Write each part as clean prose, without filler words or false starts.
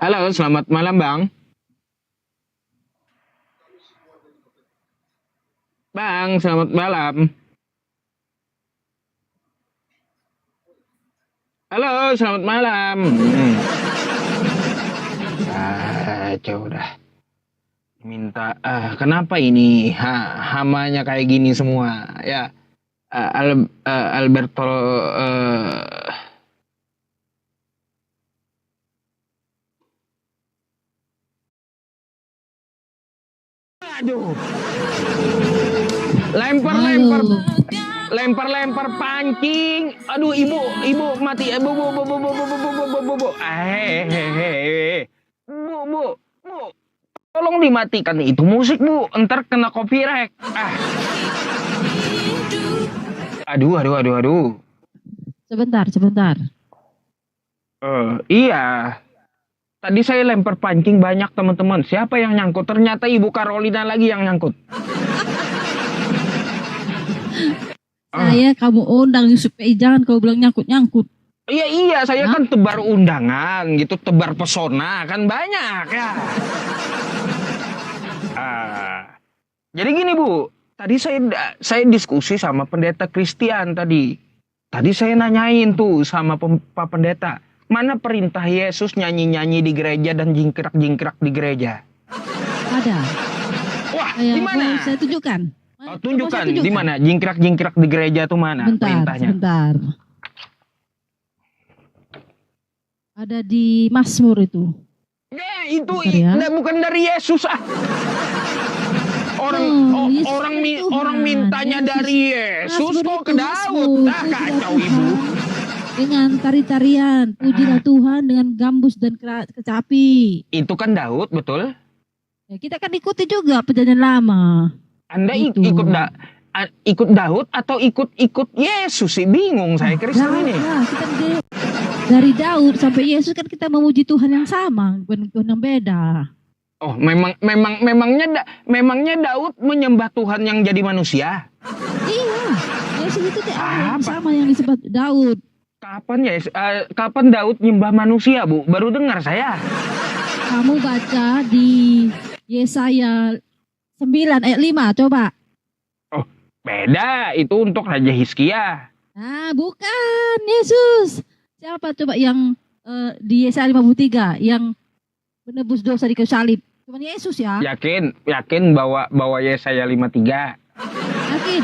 Halo, selamat malam Bang. Bang, selamat malam. Halo, selamat malam. Coba dah. Minta, kenapa ini hamanya kayak gini semua? Ya, Alberto, aduh, lempar-lempar, Halo. lempar-lempar pancing. Aduh, ibu mati. Bu. Bu. Tolong dimatikan itu musik, Bu. Ntar kena copyright. Aduh. Sebentar. Iya. Tadi saya lempar pancing banyak teman-teman. Siapa yang nyangkut? Ternyata Ibu Carolina lagi yang nyangkut. Saya kamu undang supaya jangan kau bilang nyangkut-nyangkut. Iya, saya kan tebar undangan gitu, tebar pesona kan banyak ya. Jadi gini Bu, tadi saya diskusi sama pendeta Christian tadi. Tadi saya nanyain tuh sama Pak Pendeta, mana perintah Yesus nyanyi-nyanyi di gereja dan jingkrak-jingkrak di gereja? Ada. Wah, di mana? Saya tunjukkan. Tunjukkan di mana jingkrak-jingkrak di gereja tuh mana perintahnya? Sebentar. Ada di Mazmur itu. Itu ya. bukan dari Yesus Orang mintanya Yesus. Dari Yesus kok ke Daud. Kacau Ibu. Dengan tari-tarian, pujilah Tuhan dengan gambus dan kecapi. Itu kan Daud, betul? Ya, kita kan ikuti juga perjanjian lama. Anda ikut Daud atau ikut Yesus sih? Bingung saya Kristen ini. Kita dari Daud sampai Yesus kan kita memuji Tuhan yang sama, bukan Tuhan yang beda. Oh, memangnya Daud menyembah Tuhan yang jadi manusia? Iya, Yesus itu yang sama yang disebut Daud. Kapan Daud nyembah manusia, Bu? Baru dengar saya. Kamu baca di Yesaya 9 ayat 5, coba. Oh, beda. Itu untuk Raja Hizkia. Nah, bukan Yesus. Siapa coba yang di Yesaya 53 yang menebus dosa di kayu salib? Cuma Yesus ya. Yakin bahwa Yesaya 53. Yakin.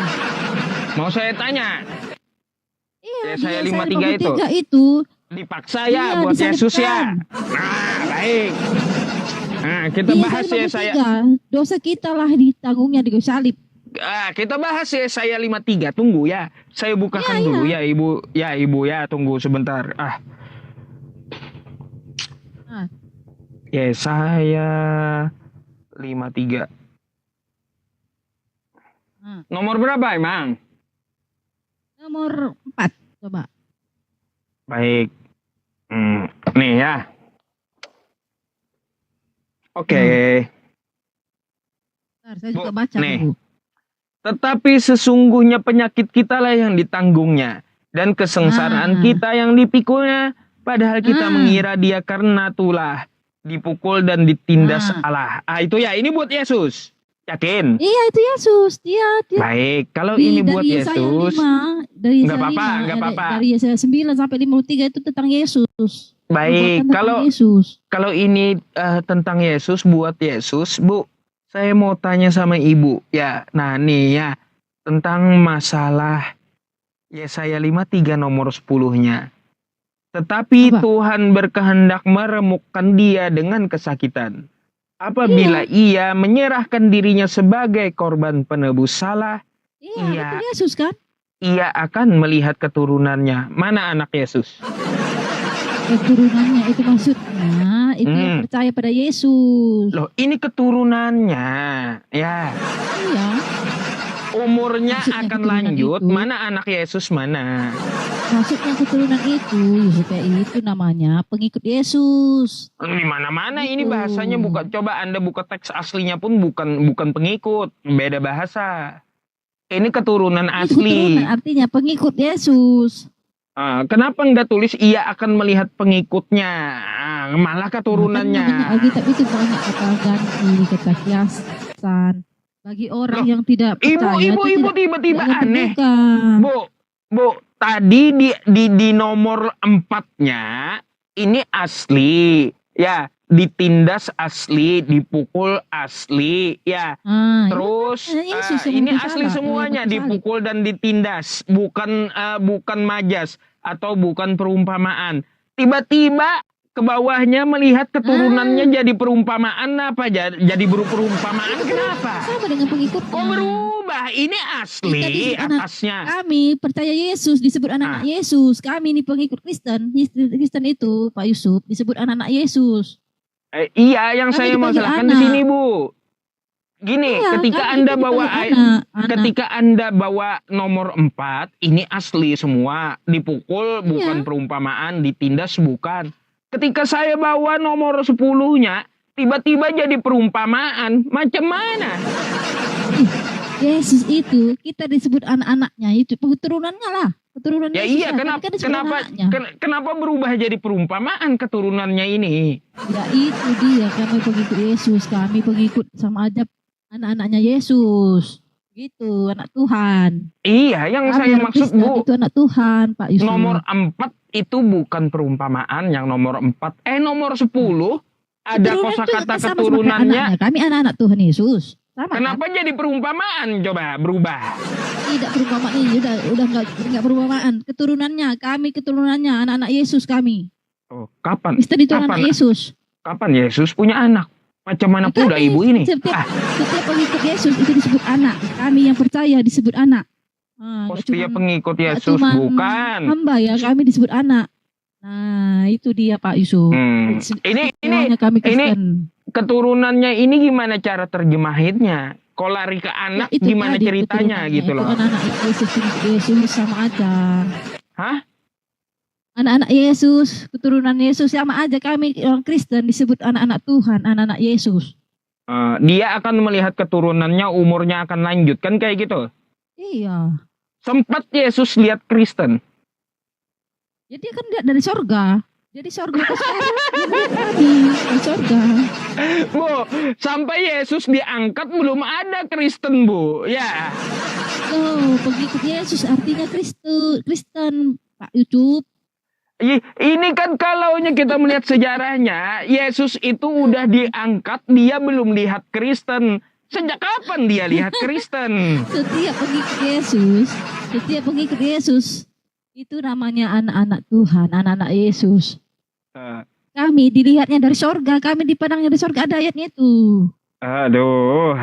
Mau saya tanya. Iya, Yesaya 53 itu dipaksa ya buat Yesus ya. Nah, baik. Nah, kita bahas Yesaya. Dosa kita lah ditanggungnya di kayu salib. Kita bahas Yesaya 53. Tunggu ya. Saya bukakan dulu ya, Ibu. Ya, Ibu ya, tunggu sebentar. Yesaya 53. Nomor berapa emang? Nomor 4, coba. Baik. Nih ya. Oke. Saya juga baca nih. dulu. Tetapi sesungguhnya penyakit kita lah yang ditanggungnya, dan kesengsaraan kita yang dipikulnya, padahal kita mengira dia karena tulah dipukul dan ditindas Allah. Itu ya, ini buat Yesus. Yakin? Iya, itu Yesus. Dia. Baik, kalau ini buat Yesus, nggak apa-apa. Dari Yesaya 9 sampai 53 itu tentang Yesus. Baik, kalau ini tentang Yesus, buat Yesus, Bu. Saya mau tanya sama Ibu ya. Nah nih ya, tentang masalah Yesaya 53 nomor 10-nya. Tetapi Tuhan berkehendak meremukkan dia dengan kesakitan. Apabila ia menyerahkan dirinya sebagai korban penebus salah, itu Yesus kan? Ia akan melihat keturunannya. Mana anak Yesus? Keturunannya itu maksudnya itu yang percaya pada Yesus. Loh, ini keturunannya ya. Iya. Umurnya akan lanjut itu. Mana anak Yesus mana? Maksudnya keturunan itu namanya pengikut Yesus. Di mana-mana ini bahasanya coba Anda buka teks aslinya pun bukan pengikut, beda bahasa. Ini keturunan asli. Keturunan artinya pengikut Yesus. Kenapa nggak tulis ia akan melihat pengikutnya, malah keturunannya. Makanya Alkitab itu banyak kata ganti, kata kiasan. Bagi orang Loh, yang tidak percaya Ibu tiba-tiba tidak aneh. terbuka. Bu, tadi di nomor 4-nya ini asli, ya, ditindas asli, dipukul asli, ya. Terus ini asli semuanya, dipukul dan ditindas, bukan majas atau bukan perumpamaan. Tiba-tiba ke bawahnya melihat keturunannya jadi perumpamaan, apa jadi perumpamaan, kenapa? Sama dengan pengikutnya. Kok berubah? Ini asli atasnya. Kami percaya Yesus, disebut anak-anak Yesus. Kami ini pengikut Kristen. Kristen itu Pak Yusuf disebut anak-anak Yesus. Iya, yang kami saya mau salahkan di sini, Bu. Gini, ketika Anda bawa nomor 4, ini asli semua, dipukul bukan perumpamaan, ditindas bukan. Ketika saya bawa nomor 10-nya, tiba-tiba jadi perumpamaan, macam mana? Yesus itu kita disebut anak-anaknya, itu keturunannya lah. Keturunan ya Yesus. Iya, kenapa berubah jadi perumpamaan keturunannya ini? Ya itu dia, kami pengikut Yesus, kami pengikut sama aja anak-anaknya Yesus. Gitu, anak Tuhan. Iya, yang saya maksud, Bu. Itu anak Tuhan, Pak Yusuf. Nomor 4 itu bukan perumpamaan, yang nomor 4. Nomor 10 ada kosakata keturunannya. Kami anak-anak Tuhan Yesus. Sama, kenapa jadi perumpamaan? Coba berubah. Tidak perumpamaan ini, udah enggak perumpamaan. Keturunannya, kami keturunannya, anak-anak Yesus kami. Oh, kapan? Kristen itu anak Yesus. Kapan Yesus punya anak? Macam mana pula ibu ini? Setiap pengikut Yesus itu disebut anak. Kami yang percaya disebut anak. Setiap pengikut Yesus bukan. Hamba ya, kami disebut anak. Nah, itu dia Pak Yusuf. Ini kami Kristen. Keturunannya ini gimana cara terjemahinnya? Kok lari ke anak, ya, gimana ceritanya gitu loh? Anak-anak Yesus sama aja. Hah? Anak-anak Yesus, keturunan Yesus sama aja, kami orang Kristen disebut anak-anak Tuhan, anak-anak Yesus. Dia akan melihat keturunannya, umurnya akan lanjut, kan kayak gitu? Iya. Sempat Yesus lihat Kristen? Ya dia kan lihat dari sorga. Jadi sorga dari sorga. Bu, sampai Yesus diangkat belum ada Kristen, Bu. Ya. Pengikut Yesus artinya Kristen, Pak Yusuf. Ini kan kalau kita melihat sejarahnya, Yesus itu udah diangkat, dia belum lihat Kristen. Sejak kapan dia lihat Kristen? Setiap pengikut Yesus itu namanya anak-anak Tuhan, anak-anak Yesus. Kami dilihatnya dari sorga, kami dipandangnya dari sorga, ada ayatnya itu. Aduh.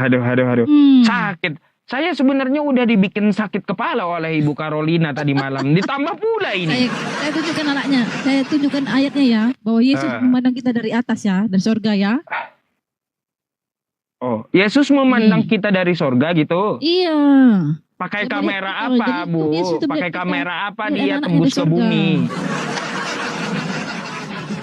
Sakit. Saya sebenarnya udah dibikin sakit kepala oleh Ibu Carolina tadi malam. Ditambah pula ini. Saya tunjukkan anaknya. Saya tunjukkan ayatnya ya. Bahwa Yesus memandang kita dari atas ya. Dari sorga ya. Oh, Yesus memandang kita dari sorga gitu? Iya. Pakai kamera apa, Bu? Pakai kamera apa dia tembus ke bumi?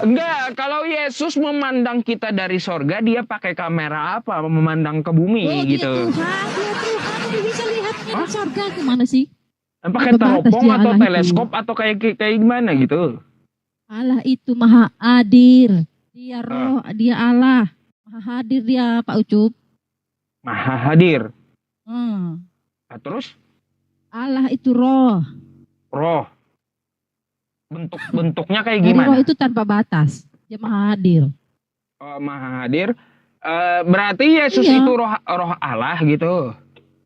Enggak, kalau Yesus memandang kita dari sorga, dia pakai kamera apa memandang ke bumi gitu? Dia Tuhan, bisa lihatnya di sorga gimana sih? Pakai teropong atau teleskop atau kayak gimana gitu? Allah itu maha hadir, dia roh, dia Allah, maha hadir dia Pak Ucup. Maha hadir. Nah, terus? Allah itu roh. Roh. Bentuknya kayak gimana? Roh itu tanpa batas. Dia maha hadir. Oh, maha hadir. Berarti Yesus itu roh Allah gitu.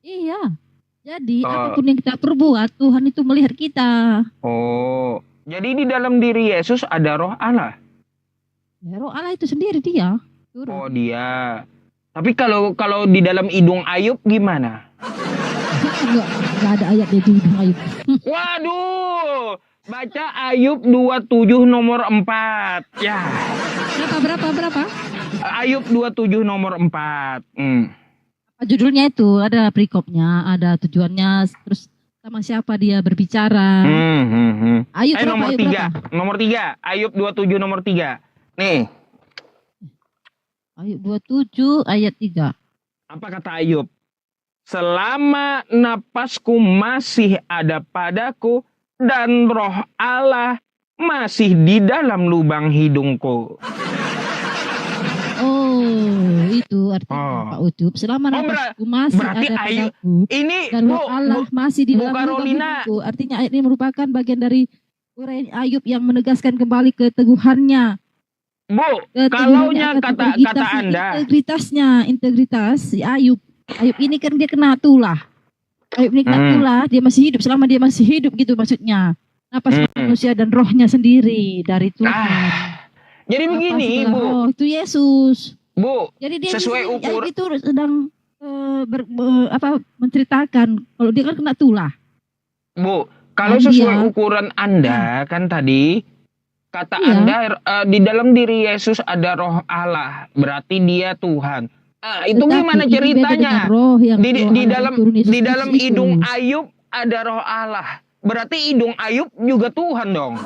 Iya. Jadi apapun yang kita perbuat, Tuhan itu melihat kita. Oh, jadi di dalam diri Yesus ada roh Allah. Ya, roh Allah itu sendiri dia. Turun. Oh, dia. Tapi kalau di dalam hidung Ayub gimana? Enggak ada ayatnya di hidung Ayub. Waduh. Baca Ayub 27 nomor 4. Ya. Berapa? Ayub 27 nomor 4. Judulnya itu ada perikopnya, ada tujuannya, terus sama siapa dia berbicara. Ayub nomor 3. Nomor 3. Ayub 27 nomor 3. Nih. Ayub 27 ayat 3. Apa kata Ayub? Selama napasku masih ada padaku, dan roh Allah masih di dalam lubang hidungku. Oh, itu artinya Pak Ucup. Selama napasku masih berarti ada padaku ini dan roh Allah masih di dalam lubang Carolina. hidungku. Artinya ayat ini merupakan bagian dari uraian Ayub yang menegaskan kembali keteguhannya. Bu, kalaunya kata Anda, integritas si Ayub ini kan dia kena tulah. Ayub ini kena tulah, dia masih hidup. Selama dia masih hidup gitu maksudnya. Napas manusia dan rohnya sendiri dari Tuhan. Jadi begini, Bu. Roh itu Yesus. Bu, jadi dia sesuai ukur itu sedang menceritakan kalau dia kan kena tulah. Bu, kalau sesuai ukuran Anda kan tadi kata Anda di dalam diri Yesus ada roh Allah, berarti dia Tuhan. Itu gimana ceritanya? Di dalam hidung Ayub ada roh Allah. Berarti hidung Ayub juga Tuhan dong.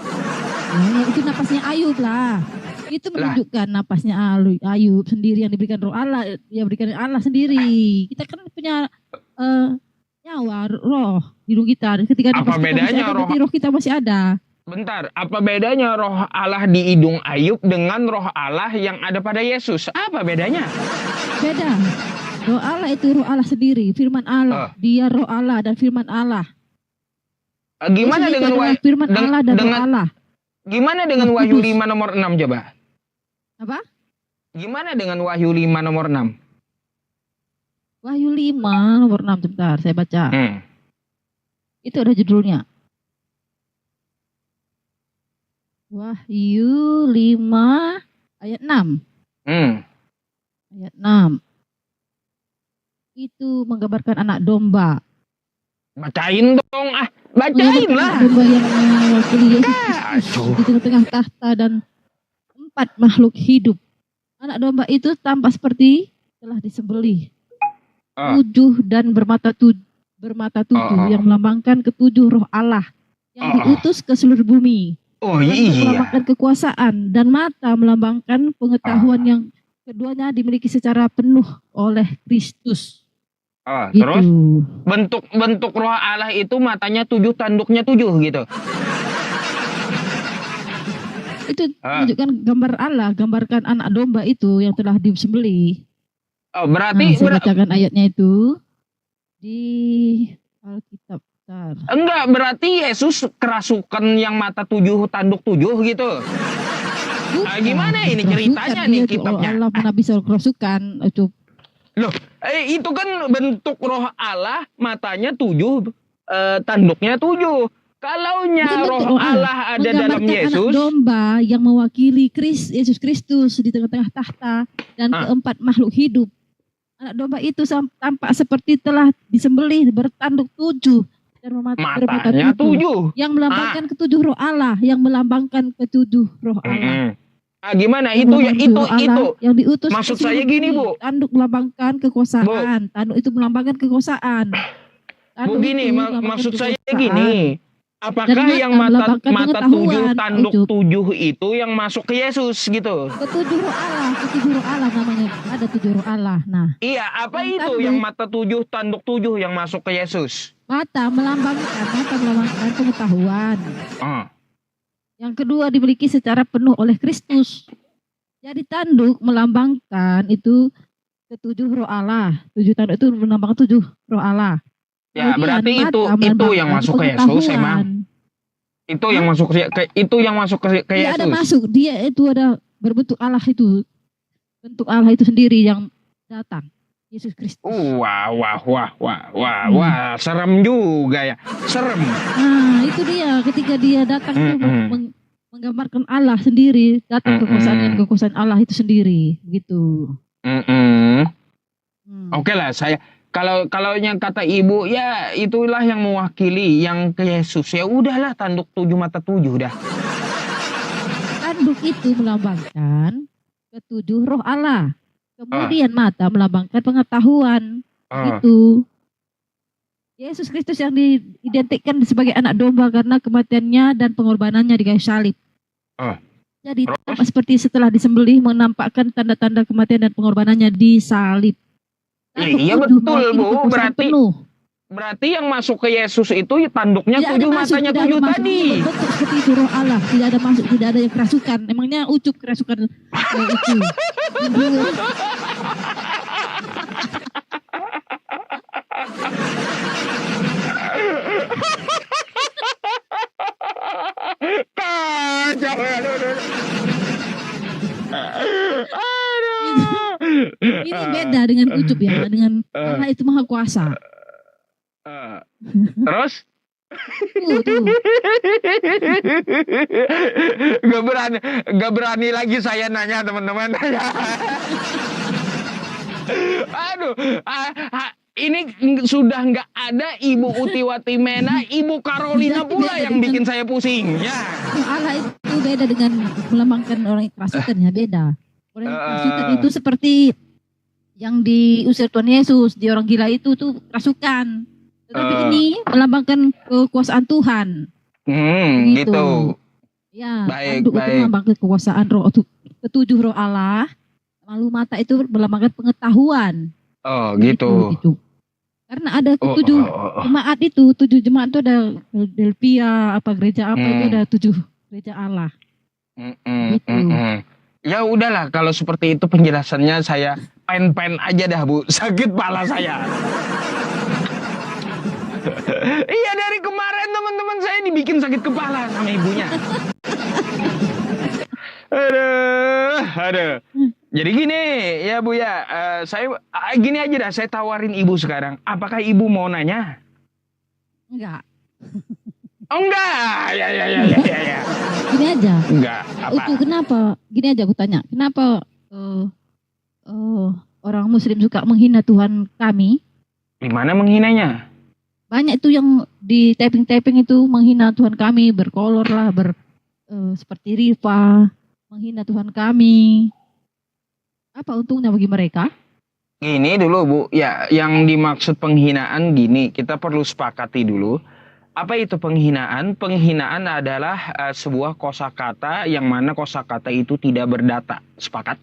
Itu napasnya Ayub lah. Itu menunjukkan napasnya Ayub sendiri yang diberikan roh Allah, yang diberikan Allah sendiri. Kita kan punya nyawa, roh di hidung kita. Ketika apa bedanya roh kita masih ada. Bentar, apa bedanya roh Allah di hidung Ayub dengan roh Allah yang ada pada Yesus? Apa bedanya? Beda. Roh Allah itu roh Allah sendiri, firman Allah. Dia roh Allah dan firman Allah. Gimana dengan firman Allah dan roh Allah? Gimana dengan Wahyu 5 nomor 6 coba? Apa? Gimana dengan Wahyu 5 nomor 6? Wahyu 5 nomor 6, sebentar saya baca. Itu ada judulnya. Wahyu 5 ayat 6. Ayat 6. Itu menggambarkan anak domba. Bacain dong, bacain lah. Domba yang mewakili Yesus di tengah-tengah tahta dan 4 makhluk hidup. Anak domba itu tampak seperti telah disembelih. 7 dan bermata 7 yang melambangkan ketujuh roh Allah yang diutus ke seluruh bumi. Melambangkan kekuasaan dan mata melambangkan pengetahuan yang keduanya dimiliki secara penuh oleh Kristus. Gitu. Terus bentuk roh Allah itu matanya 7, tanduknya 7 gitu. Itu menunjukkan gambar Allah, gambarkan anak domba itu yang telah disembelih. Berarti saya bacakan ayatnya itu di Alkitab. Enggak, berarti Yesus kerasukan yang mata 7, tanduk 7 gitu. Gimana ini ceritanya nih kitabnya? Allah mana bisa kerasukan itu. Loh, itu kan bentuk roh Allah, matanya 7, tanduknya 7. Kalaunya roh Allah ada dalam Yesus, anak domba yang mewakili Yesus Kristus di tengah-tengah tahta dan keempat makhluk hidup. Anak domba itu tampak seperti telah disembelih bertanduk 7 dan matanya 7 yang melambangkan ketujuh roh Allah, yang melambangkan ketujuh roh Allah. Gimana itu yang diutus? Maksud saya gini, Bu. Tanduk melambangkan kekuasaan. Tanduk itu melambangkan kekuasaan. Bu, gini, maksud saya gini. Apakah yang mata 7, tanduk 7 itu yang masuk ke Yesus gitu? Ketujuh roh Allah namanya. Ada 7 roh Allah. Nah. Iya, apa itu yang mata 7, tanduk 7 yang masuk ke Yesus? Mata melambangkan pengetahuan. Yang kedua dimiliki secara penuh oleh Kristus. Jadi tanduk melambangkan itu ketujuh roh Allah. 7 tanduk itu melambangkan 7 roh Allah. Ya, berarti itu yang masuk ke Yesus emang. Itu yang masuk ke Yesus. Ada masuk, dia itu ada berbentuk Allah itu. Bentuk Allah itu sendiri yang datang. Yesus Kristus. Wah, serem juga ya. Serem. Nah, itu dia ketika dia datang itu menggambarkan Allah sendiri, datang kekuasaan Allah itu sendiri, gitu. Oke lah, saya kalau yang kata Ibu ya itulah yang mewakili yang ke Yesus. Ya udahlah, tanduk 7 mata 7 dah. Tanduk itu melambangkan ketujuh roh Allah. Kemudian mata melambangkan pengetahuan. Itu Yesus Kristus yang diidentikan sebagai anak domba karena kematiannya dan pengorbanannya di kayu salib. Jadi tampak seperti setelah disembelih menampakkan tanda-tanda kematian dan pengorbanannya di salib. Iya betul, Bu. Berarti Berarti yang masuk ke Yesus itu tanduknya Tidak 7, ada masuk, matanya tidak ada 7 masuk. tadi. Bentuk seperti itu roh Allah. Tidak ada masuk, tidak ada yang kerasukan. Emangnya ucup kerasukan itu. Kacau. Ini beda dengan ucup ya, dengan Allah itu maha kuasa. Terus? Tuh. Gak berani lagi saya nanya teman-teman. Aduh, ini sudah nggak ada Ibu Utiwati Mena, Ibu Carolina pula yang bikin saya pusing. Ya. Allah itu beda dengan melambangkan orang kerasukan ya, beda. Orang kerasukan itu seperti yang diusir Tuhan Yesus, di orang gila itu tuh kerasukan. Tetapi ini melambangkan kekuasaan Tuhan. Gitu. Ya, baik. Itu melambangkan kekuasaan roh, ketujuh roh Allah. Lalu mata itu melambangkan pengetahuan. Oh, gitu. Gitu. Karena ada ketujuh jemaat itu, 7 jemaat itu ada Delpia, apa gereja apa itu ada 7 gereja Allah. Gitu. Ya udahlah, kalau seperti itu penjelasannya saya pen aja dah Bu, sakit pala saya. Iya, dari kemarin teman-teman saya dibikin sakit kepala sama ibunya. Aduh. Jadi gini ya Bu ya, saya gini aja dah, saya tawarin ibu sekarang. Apakah ibu mau nanya? Enggak. Oh enggak, ya. Gini aja. Enggak, apa? Kenapa? Gini aja aku tanya, kenapa orang Muslim suka menghina Tuhan kami? Gimana menghinanya? Banyak itu yang di taping itu menghina Tuhan kami, berkolor lah, seperti Rifa, menghina Tuhan kami. Apa untungnya bagi mereka? Gini dulu Bu, ya yang dimaksud penghinaan gini, kita perlu sepakati dulu. Apa itu penghinaan? Penghinaan adalah sebuah kosakata yang mana kosakata itu tidak berdata. Sepakat?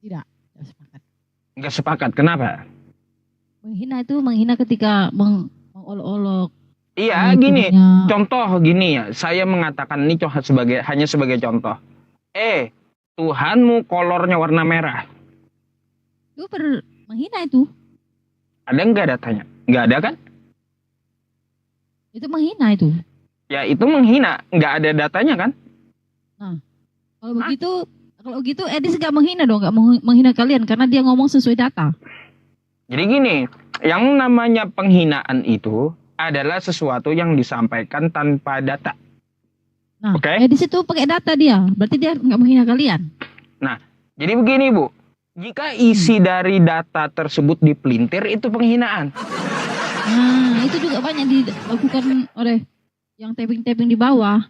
Tidak sepakat. Enggak sepakat, kenapa? Menghina itu menghina ketika mengolok-olok. Iya, gini, contoh gini ya, saya mengatakan ini hanya sebagai contoh. Tuhanmu kolornya warna merah. Itu menghina itu. Ada nggak datanya? Nggak ada kan? Itu menghina itu. Ya itu menghina, nggak ada datanya kan? Nah, kalau begitu Edis nggak menghina dong, nggak menghina kalian karena dia ngomong sesuai data. Jadi gini, yang namanya penghinaan itu adalah sesuatu yang disampaikan tanpa data. Nah, Edis itu pakai data dia, berarti dia nggak menghina kalian. Nah, jadi begini Bu, jika isi dari data tersebut dipelintir itu penghinaan. Nah, itu juga banyak dilakukan oleh yang taping di bawah.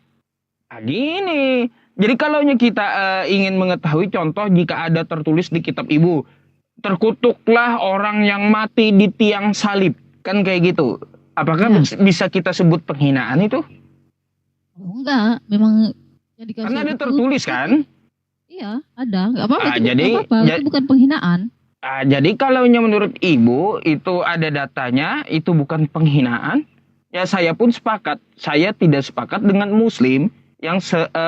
Gini, jadi kalau kita ingin mengetahui contoh jika ada tertulis di kitab Ibu, terkutuklah orang yang mati di tiang salib, kan kayak gitu. Apakah bisa kita sebut penghinaan itu? Oh, enggak, memang yang dikasih. Karena ada tertulis kan? Iya, ada. Enggak apa-apa, itu bukan penghinaan. Jadi kalau menurut Ibu itu ada datanya, itu bukan penghinaan. Ya saya pun sepakat. Saya tidak sepakat dengan Muslim yang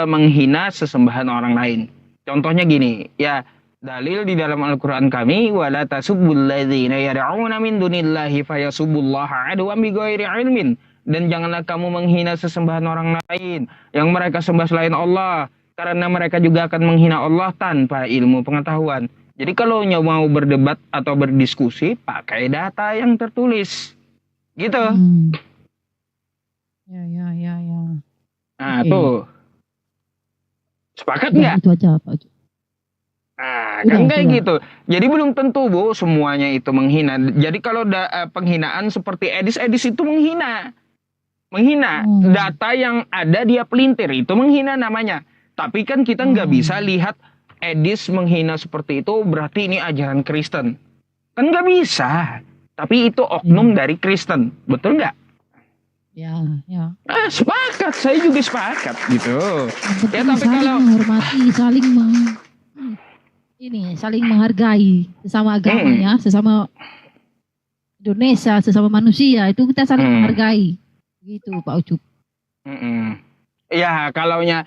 menghina sesembahan orang lain. Contohnya gini, ya dalil di dalam Al-Quran kami, wala tasubbul ladzina yad'una min dunillahi fayasubbullaha adwan bighairi ilmin. Dan janganlah kamu menghina sesembahan orang lain yang mereka sembah selain Allah, karena mereka juga akan menghina Allah tanpa ilmu pengetahuan. Jadi kalau mau berdebat atau berdiskusi, pakai data yang tertulis. Gitu. Ya. Nah, tuh. Sepakat nggak? Itu aja, Pak. Kan kayak gitu. Jadi belum tentu Bu semuanya itu menghina. Jadi kalau penghinaan seperti Edis itu menghina. Data yang ada dia pelintir itu menghina namanya. Tapi kan kita nggak bisa lihat Edis menghina seperti itu berarti ini ajaran Kristen. Kan nggak bisa. Tapi itu oknum dari Kristen. Betul nggak? Ya. Sepakat. Saya juga sepakat gitu. Ya tapi kalau menghormati, saling menghargai sesama agama ya, sesama Indonesia sesama manusia itu kita saling menghargai. Gitu Pak Ucup. Ya, kalaunya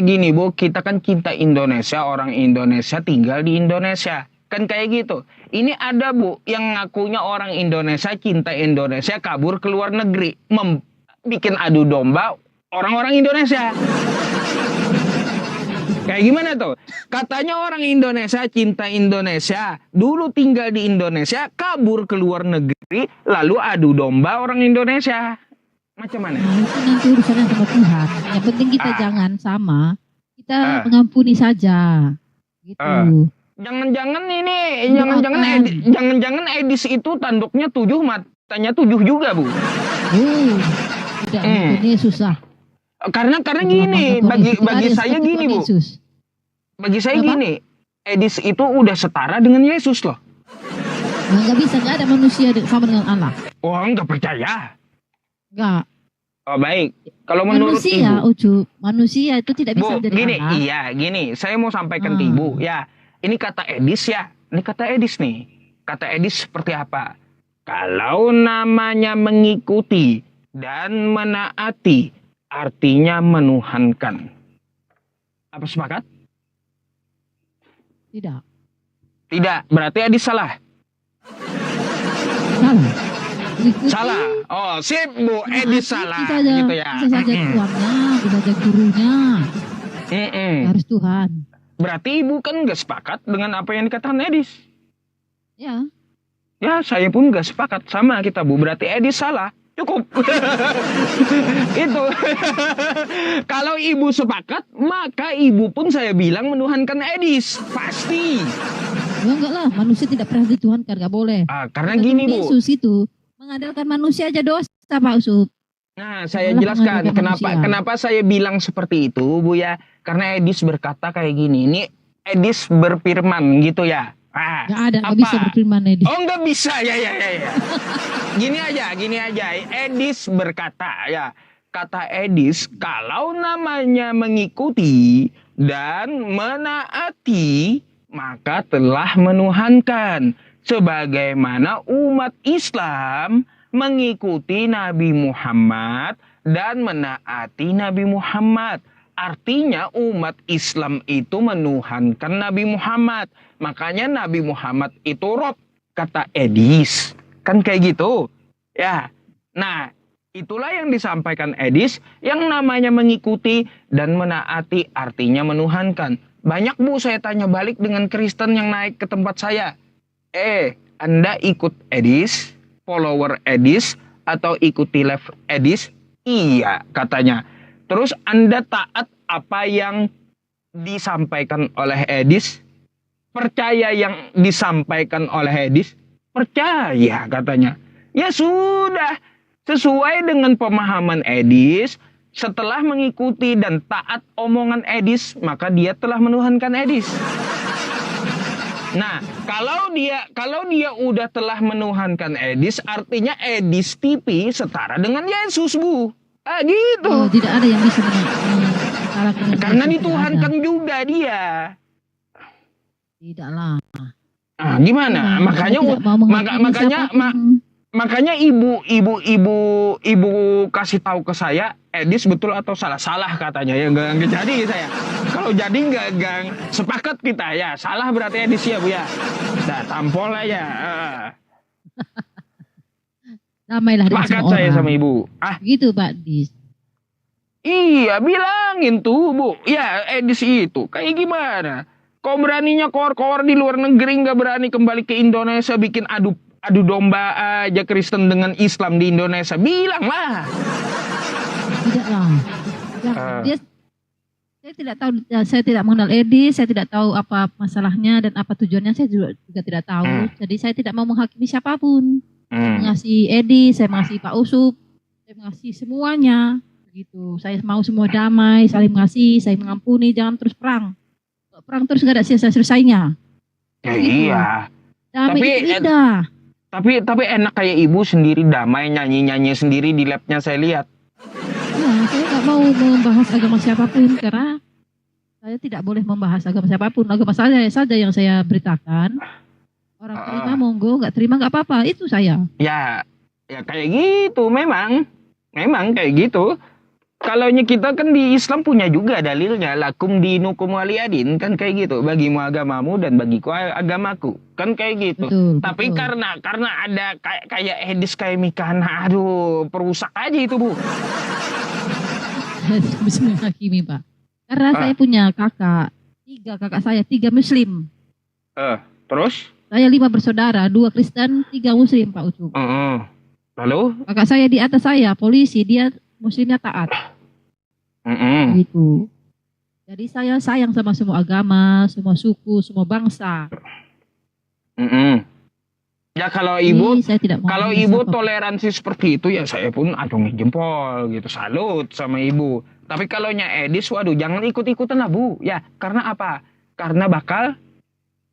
gini Bu, kita kan cinta Indonesia, orang Indonesia tinggal di Indonesia. Kan kayak gitu. Ini ada Bu yang ngakunya orang Indonesia, cinta Indonesia, kabur ke luar negeri, bikin adu domba orang-orang Indonesia. Kayak gimana tuh? Katanya orang Indonesia cinta Indonesia, dulu tinggal di Indonesia, kabur ke luar negeri, lalu adu domba orang Indonesia. Macam mana? Nah, itu nanti urusannya sama Tuhan. Yang penting kita jangan sama, kita mengampuni saja. Gitu. Jangan-jangan Edis itu tanduknya 7, matanya 7 juga Bu. Tidak, ini susah. Karena gini, bagi saya gini Bu. Bagi saya gini, Edis itu udah setara dengan Yesus loh. Nggak bisa, nggak ada manusia sama dengan Allah. Oh, nggak percaya? Nggak. Oh baik, kalau menurut manusia, Ibu, Ucup, manusia itu tidak bisa Bu, menjadi Allah. Iya, gini, saya mau sampaikan ke Ibu, ya. Ini kata Edis ya, ini kata Edis nih. Kata Edis seperti apa? Kalau namanya mengikuti dan menaati, artinya menuhankan. Apa sepakat? Tidak. Tidak, berarti Edis salah. Salah. Oh, sip Bu, Edis salah. Gitu ya. Bisa saja tuannya, bisa saja gurunya. Harus Tuhan. Berarti Ibu kan nggak sepakat dengan apa yang dikatakan Edis. Ya. Ya, saya pun nggak sepakat sama kita Bu. Berarti Edis salah. Cukup. Itu. Kalau Ibu sepakat, maka Ibu pun saya bilang menuhankan Edis. Pasti. Ya enggak lah, manusia tidak pernah dituhankan, nggak boleh. Karena gini Bu. Yesus itu mengandalkan manusia aja dosa Pak Ucup. Nah, saya jelaskan kenapa saya bilang seperti itu Bu ya. Karena Edis berkata kayak gini. Ini Edis berfirman gitu ya. Nggak ada, nggak bisa berfirman Edis. Oh, nggak bisa, ya. Gini aja. Edis berkata ya. Kata Edis, kalau namanya mengikuti dan menaati, maka telah menuhankan. Sebagaimana umat Islam mengikuti Nabi Muhammad dan menaati Nabi Muhammad. Artinya umat Islam itu menuhankan Nabi Muhammad. Makanya Nabi Muhammad itu Rob, kata Edis. Kan kayak gitu. Ya. Nah, itulah yang disampaikan Edis, yang namanya mengikuti dan menaati artinya menuhankan. Banyak Bu saya tanya balik dengan Kristen yang naik ke tempat saya. Anda ikut Edis, follower Edis, atau ikuti live Edis? Iya, katanya. Terus Anda taat apa yang disampaikan oleh Edis? Percaya yang disampaikan oleh Edis? Percaya, katanya. Ya sudah, sesuai dengan pemahaman Edis, setelah mengikuti dan taat omongan Edis, maka dia telah menuhankan Edis. Nah, kalau dia udah telah menuhankan Edis, artinya Edis TV setara dengan Yesus, Bu. Gitu. Oh, tidak ada yang bisa karena dituhankan juga dia. Tidaklah. Gimana? Makanya ibu kasih tahu ke saya Edis betul atau salah? Salah katanya ya, nggak jadi saya. Kalau jadi nggak sepakat kita ya, salah berarti Edis ya Bu ya. Nah, tampol aja. Damailah dengan sepakat semua saya orang. sama Ibu. Gitu Pak Dis. Iya, bilangin tuh Bu. Ya Edis itu kayak gimana? Kok beraninya kor-kor di luar negeri, nggak berani kembali ke Indonesia bikin adu domba aja Kristen dengan Islam di Indonesia? Bilanglah. Tidaklah. Saya tidak mengenal Edis, saya tidak tahu apa masalahnya dan apa tujuannya, saya juga tidak tahu. Jadi saya tidak mau menghakimi siapapun. Mengasihi Edis, saya mengasihi Pak Ucup, saya mengasihi semuanya. Gitu. Saya mau semua damai, saling mengasihi, saya mengampuni, jangan terus perang. Perang terus gak ada selesainya. Ya, iya. Damai itu indah. Tapi enak kayak Ibu sendiri damai, nyanyi sendiri di labnya saya lihat. Ya, saya gak mau membahas agama siapapun karena saya tidak boleh membahas agama siapapun. Agama saya saja yang saya beritakan. Orang terima monggo, nggak terima nggak apa-apa. Itu saya. Ya kayak gitu memang kayak gitu. Kalau kita kan di Islam punya juga dalilnya, lakum dinukum waliyadin, kan kayak gitu, bagimu agamamu dan bagiku agamaku, kan kayak gitu. Betul, Tapi betul. karena ada kayak hadis kayak Mikana, aduh perusak aja itu, Bu. Bismillahirrahmanirrahim, Pak. Karena saya punya kakak saya 3 Muslim. Terus? Saya 5 bersaudara, 2 Kristen, 3 Muslim, Pak Ucup. Lalu? Kakak saya di atas saya, polisi, dia Muslimnya taat. Gitu. Jadi saya sayang sama semua agama, semua suku, semua bangsa. Ya kalau ibu, saya tidak mau kalau ibu toleransi seperti itu ya saya pun acungi jempol gitu, salut sama ibu. Tapi kalau Edis, waduh jangan ikut-ikutan lah, Bu. Ya karena apa? Karena bakal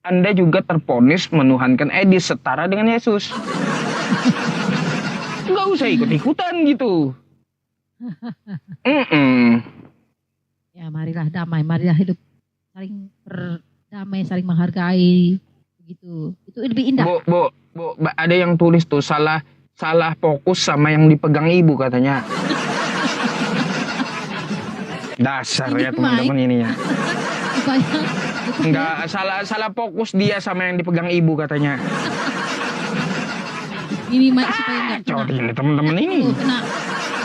Anda juga terponis menuhankan Edis setara dengan Yesus. Nggak usah ikut-ikutan gitu. Ya marilah damai, marilah hidup saling berdamai, saling menghargai, begitu. Itu lebih indah. Bu, ada yang tulis tuh salah fokus sama yang dipegang ibu katanya. Dasar ya teman-teman ini ya. Enggak, salah fokus dia sama yang dipegang ibu katanya. Ini mic supaya enggak kena. Ini teman-teman ini. Kena.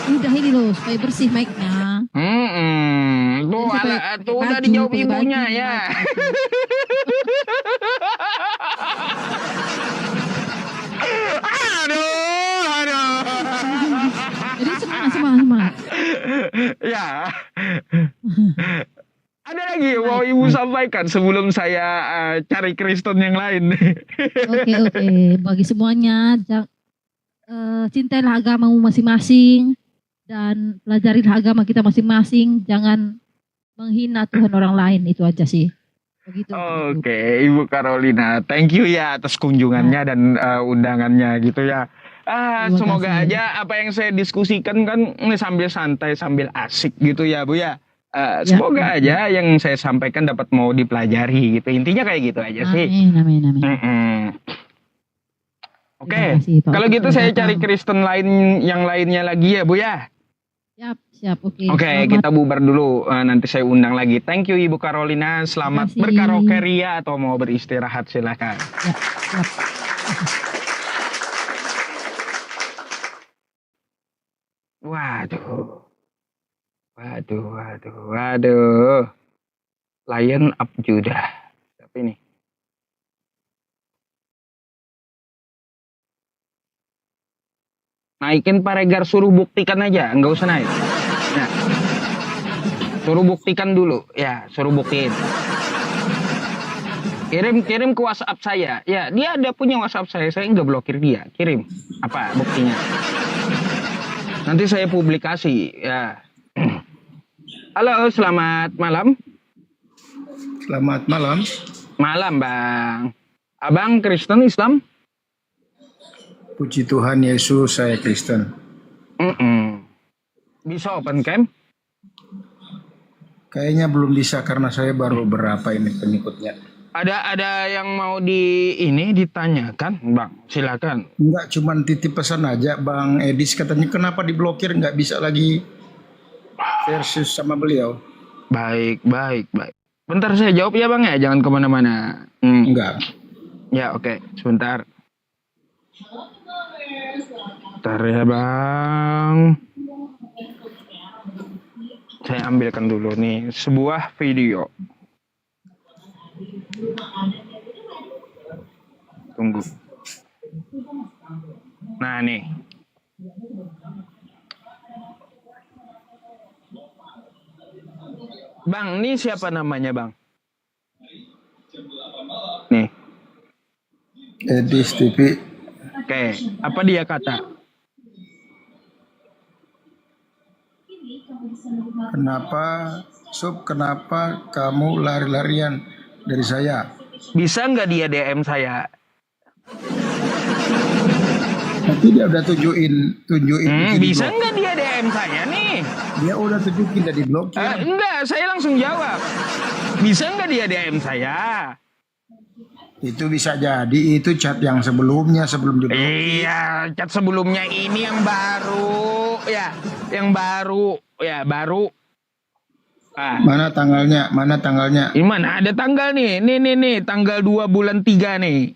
Udah ini loh, supaya bersih mic-nya. Tuh udah dijawab ibunya ya. Aduh. Jadi semangat. Ya. Ada lagi yang mau ibu sampaikan sebelum saya cari Kristen yang lain. Oke. Bagi semuanya, cintailah agamamu masing-masing dan pelajarilah agama kita masing-masing. Jangan menghina Tuhan orang lain, itu aja sih. Begitu. Oke, Ibu Carolina, thank you ya atas kunjungannya dan undangannya gitu ya. Semoga aja apa yang saya diskusikan kan sambil santai, sambil asik gitu ya Bu ya. Semoga aja yang saya sampaikan dapat mau dipelajari gitu. Intinya kayak gitu aja sih. Amin. Oke, kalau gitu saya cari Kristen yang lainnya lagi ya Bu ya. Siap. Oke, kita bubar dulu. Nanti saya undang lagi. Thank you Ibu Carolina. Selamat berkaraokeria atau mau beristirahat silakan. Ya, siap. Waduh. Lion Up Judah. Tapi ini. Naikin Pak Regar, suruh buktikan aja, nggak usah naik. Ya. Suruh buktikan dulu, ya, suruh buktiin. Kirim ke WhatsApp saya. Ya, dia ada punya WhatsApp saya nggak blokir dia. Kirim, apa buktinya? Nanti saya publikasi, ya. Halo, selamat malam. Selamat malam. Malam, Bang. Abang Kristen Islam? Puji Tuhan Yesus, saya Kristen. Bisa open cam? Kayaknya belum bisa karena saya baru berapa ini pengikutnya. Ada yang mau ditanyakan, Bang? Silakan. Enggak, cuman titip pesan aja, Bang Edis katanya kenapa diblokir nggak bisa lagi versus sama beliau. Baik. Bentar saya jawab ya Bang ya, jangan kemana-mana. Enggak. Ya oke, sebentar. Bentar ya Bang. Saya ambilkan dulu nih sebuah video. Tunggu. Nah nih. Bang, ini siapa namanya Bang? Nih. Edis TV. Oke, apa dia kata? Kenapa kamu lari-larian dari saya? Bisa nggak dia DM saya? Tapi dia udah tunjukin. Bisa nggak dia DM saya nih? Dia udah tunjukin dari blokir. Enggak, saya langsung jawab. Bisa nggak dia DM saya? Itu bisa jadi itu chat yang sebelum diblokir. Iya, chat sebelumnya ini yang baru, ya, baru. Ah. Mana tanggalnya? Ini mana ada tanggal nih? Nih, tanggal 2 bulan 3 nih.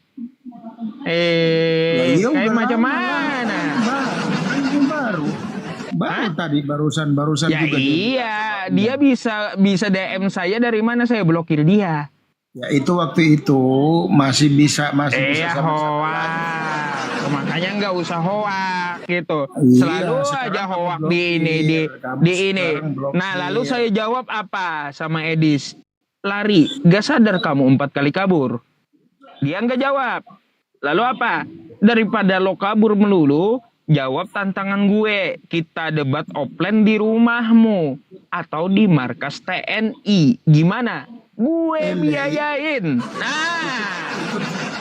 Kayak macam mana? Baru tadi barusan ya, juga. Iya, dia bisa DM saya dari mana saya blokir dia. Ya itu waktu itu masih bisa hoak. Makanya nggak usah hoak gitu. Iya, Selalu aja hoak di ini. Nah, lalu saya jawab apa sama Edis? Lari, gak sadar kamu 4 kali kabur. Dia nggak jawab. Lalu apa? Daripada lo kabur melulu, jawab tantangan gue. Kita debat offline di rumahmu atau di markas TNI. Gimana? Gue biayain. Nah,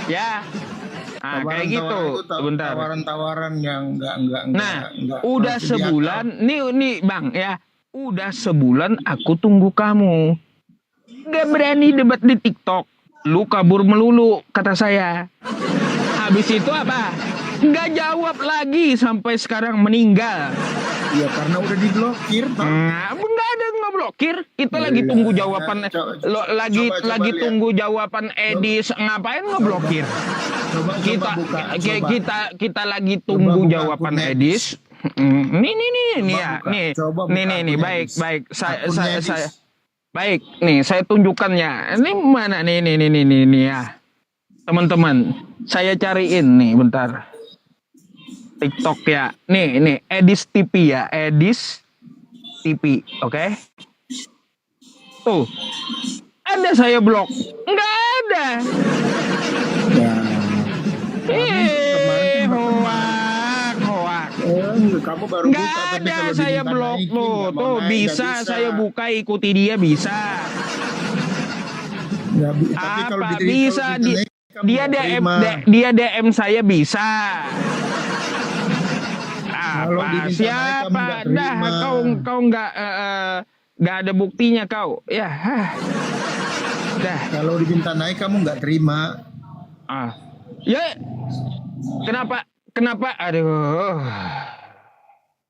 ya. Nah, kayak gitu. Bentar. Tawaran-tawaran yang enggak. Nah, udah sebulan. Nih Bang ya. Udah sebulan aku tunggu kamu. Gak berani debat di TikTok. Lu kabur melulu, kata saya. Habis itu apa? Gak jawab lagi sampai sekarang meninggal. Iya, karena udah diblokir. Enggak ada ngeblokir. Kita lagi tunggu jawaban. Lagi tunggu jawaban Edis. Ngapain ngeblokir? Kita lagi tunggu jawaban Edis. Nih, baik. Saya baik. Nih, saya tunjukkannya. Ini mana nih ya. Teman-teman, saya cariin nih bentar. TikTok ya. Nih Edis TV ya. Edis TV, oke? Tuh. Ada saya blok. Enggak ada. Hoak. Kamu baru enggak buka, ada saya blok tuh bisa saya buka, ikuti dia bisa. Ya, tapi kalau bisa dia DM saya bisa. Siapa? Dah kau nggak ada buktinya kau. Ya. Dah. Kalau diminta naik kamu nggak terima. Ya. Kenapa? Aduh.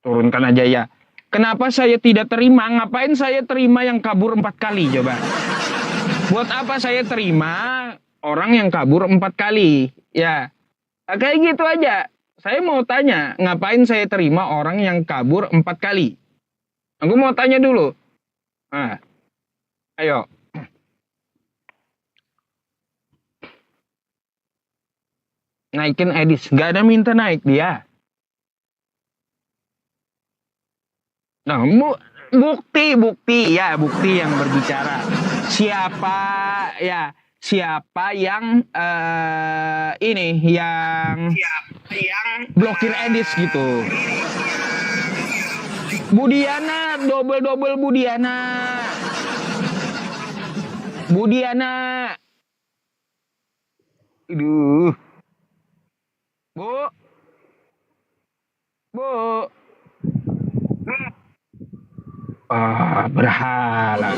Turunkan aja ya. Kenapa saya tidak terima? Ngapain saya terima yang kabur 4 kali coba? Buat apa saya terima orang yang kabur 4 kali? Ya. Kayak gitu aja. Saya mau tanya, ngapain saya terima orang yang kabur 4 kali? Aku mau tanya dulu. Ayo. Naikin Edis. Gak ada minta naik dia. Nah, bukti yang berbicara. Siapa yang blokir Edis gitu. Budiana, double Budiana. Aduh. Bu. Berhala.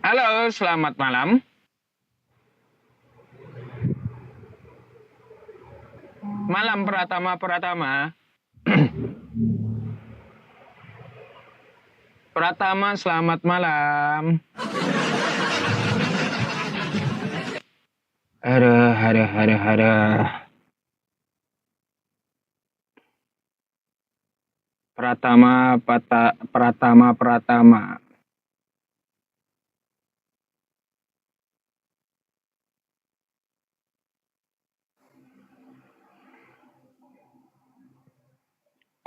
Halo, selamat malam. Malam Pratama. Pratama, selamat malam. Aduh. Pratama.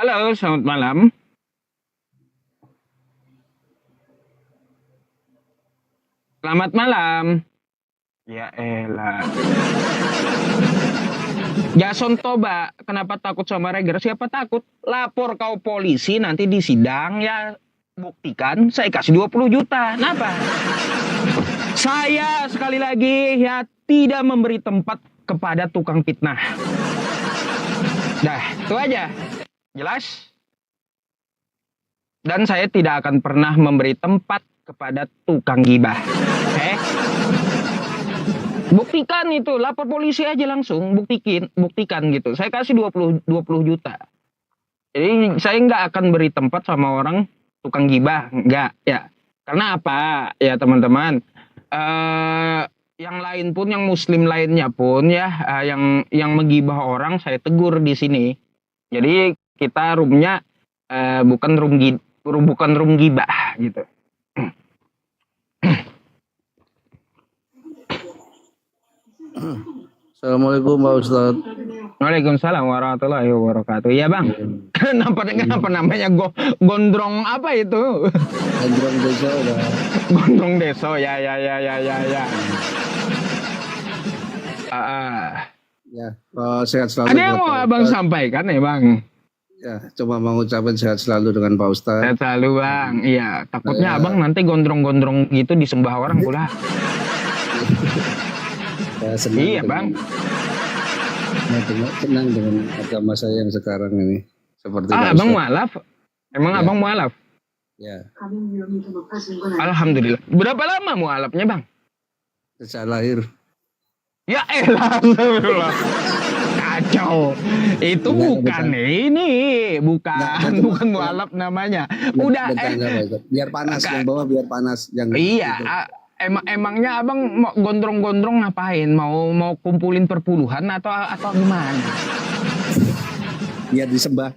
Halo, selamat malam. Selamat malam. Ya elah. Jason Toba, kenapa takut sama Reger? Siapa takut? Lapor kau polisi nanti di sidang ya. buktikan, saya kasih 20 juta. Kenapa? Saya sekali lagi ya tidak memberi tempat kepada tukang fitnah. Dah, itu aja. Jelas? Dan saya tidak akan pernah memberi tempat kepada tukang gibah. Buktikan itu, lapor polisi aja langsung, buktikan gitu. Saya kasih 20 juta. Jadi saya nggak akan beri tempat sama orang tukang gibah, nggak ya. Karena apa? Ya teman-teman, yang lain pun, yang muslim lainnya pun ya, yang menggibah orang saya tegur di sini. Jadi kita roomnya bukan room gibah gitu. Assalamualaikum Pak Ustadz. Waalaikumsalam warahmatullahi wabarakatuh. Ya Bang, kenapa namanya gondrong apa itu? Gondrong desa udah. Gondrong desa, ya. Ya, sehat selalu. Ada yang mau Abang sampaikan ya Bang? Ya, cuma mau ucapin sehat selalu dengan Pak Ustadz. Sehat selalu Bang. Iya, takutnya Abang nanti gondrong-gondrong gitu disembah orang pula. Iya Bang. Senang dengan agama saya yang sekarang ini. Seperti Abang mualaf? Emang Abang mualaf? Ya. Alhamdulillah. Berapa lama mualafnya Bang? Sejak lahir. Ya elah, astagfirullah. Kacau. Itu bukan mualaf namanya. Udah biar panas yang bawah, biar panas yang iya. Gitu. Emangnya Abang mau gondrong-gondrong ngapain? Mau kumpulin perpuluhan atau gimana? Biar disembah.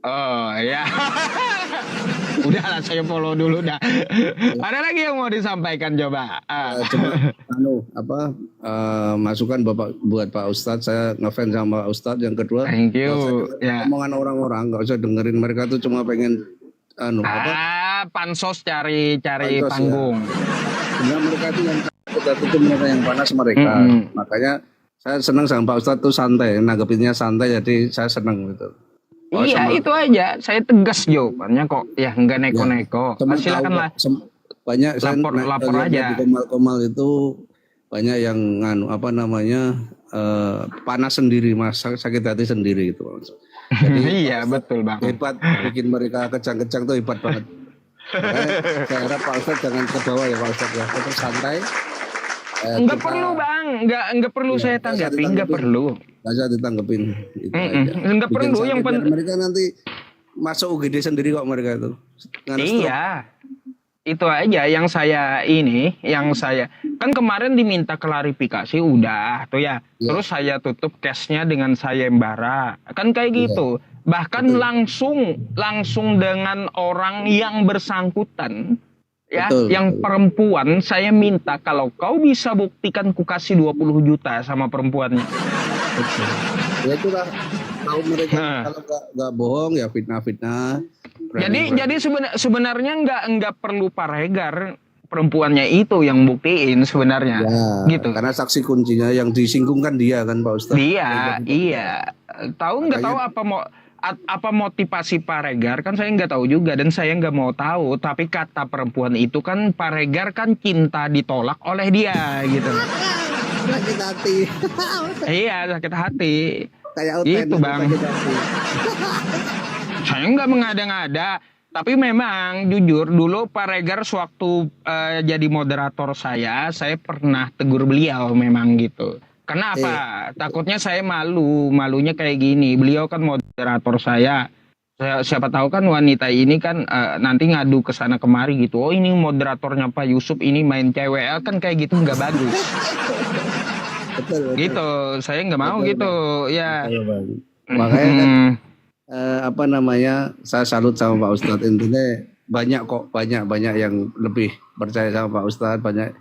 Oh ya. Udahlah, saya follow dulu dah. Ada lagi yang mau disampaikan coba? Masukan buat Pak Ustadz. Saya ngefans sama Pak Ustadz. Yang kedua, thank you. Omongan orang-orang nggak usah dengerin, mereka tuh cuma pengen pansos cari panggung. Ya. Mereka itu yang itu mereka yang panas mereka. Makanya saya senang sama Pak Ustadz tuh santai, nanggepinnya santai, jadi saya senang gitu. Itu aja. Saya tegas jawabannya kok. Ya enggak neko-neko. Silakanlah. Banyak lapor aja. Di Komal itu banyak yang panas sendiri, Mas, sakit hati sendiri gitu. Jadi iya betul Bang. Hebat, bikin mereka kejang-kejang tuh hebat banget. Saya harap Pak Ustadz jangan ke bawah ya Pak Ustadz ya. Tetap santai. Enggak perlu Bang, enggak perlu saya tanggapi, enggak perlu. Enggak usah ditanggepin. Enggak perlu, yang penting mereka nanti masuk UGD sendiri kok mereka itu. Iya. Itu aja yang saya kan kemarin diminta klarifikasi udah tuh ya. Terus saya tutup case-nya dengan sayembara. Kan kayak gitu. Bahkan langsung dengan orang yang bersangkutan ya, yang perempuan, saya minta kalau kau bisa buktikan ku kasih 20 juta sama perempuannya. Betul. Ya itulah, tahu mereka kalau nggak bohong ya fitnah. Jadi sebenarnya nggak perlu Pak Regar, perempuannya itu yang buktiin sebenarnya, gitu. Karena saksi kuncinya yang disinggungkan dia kan Pak Ustadz. Dia, iya. Nggak tahu apa motivasi Pak Regar, kan saya nggak tahu juga dan saya nggak mau tahu. Tapi kata perempuan itu kan Pak Regar kan cinta ditolak oleh dia, gitu. Sakit hati. Iya, sakit hati. Kayak gitu Bang. Saya nggak mengada-ngada, tapi memang jujur dulu Pak Regar sewaktu jadi moderator saya pernah tegur beliau memang gitu. Kenapa? Takutnya saya malunya kayak gini. Beliau kan moderator saya. Siapa tahu kan wanita ini kan nanti ngadu ke sana kemari gitu. Oh ini moderatornya Pak Yusuf ini main cewek, kan kayak gitu nggak bagus. Betul. Gitu, saya nggak mau gitu. Ya. Makanya kan, saya salut sama Pak Ustadz. Intinya banyak yang lebih percaya sama Pak Ustadz, banyak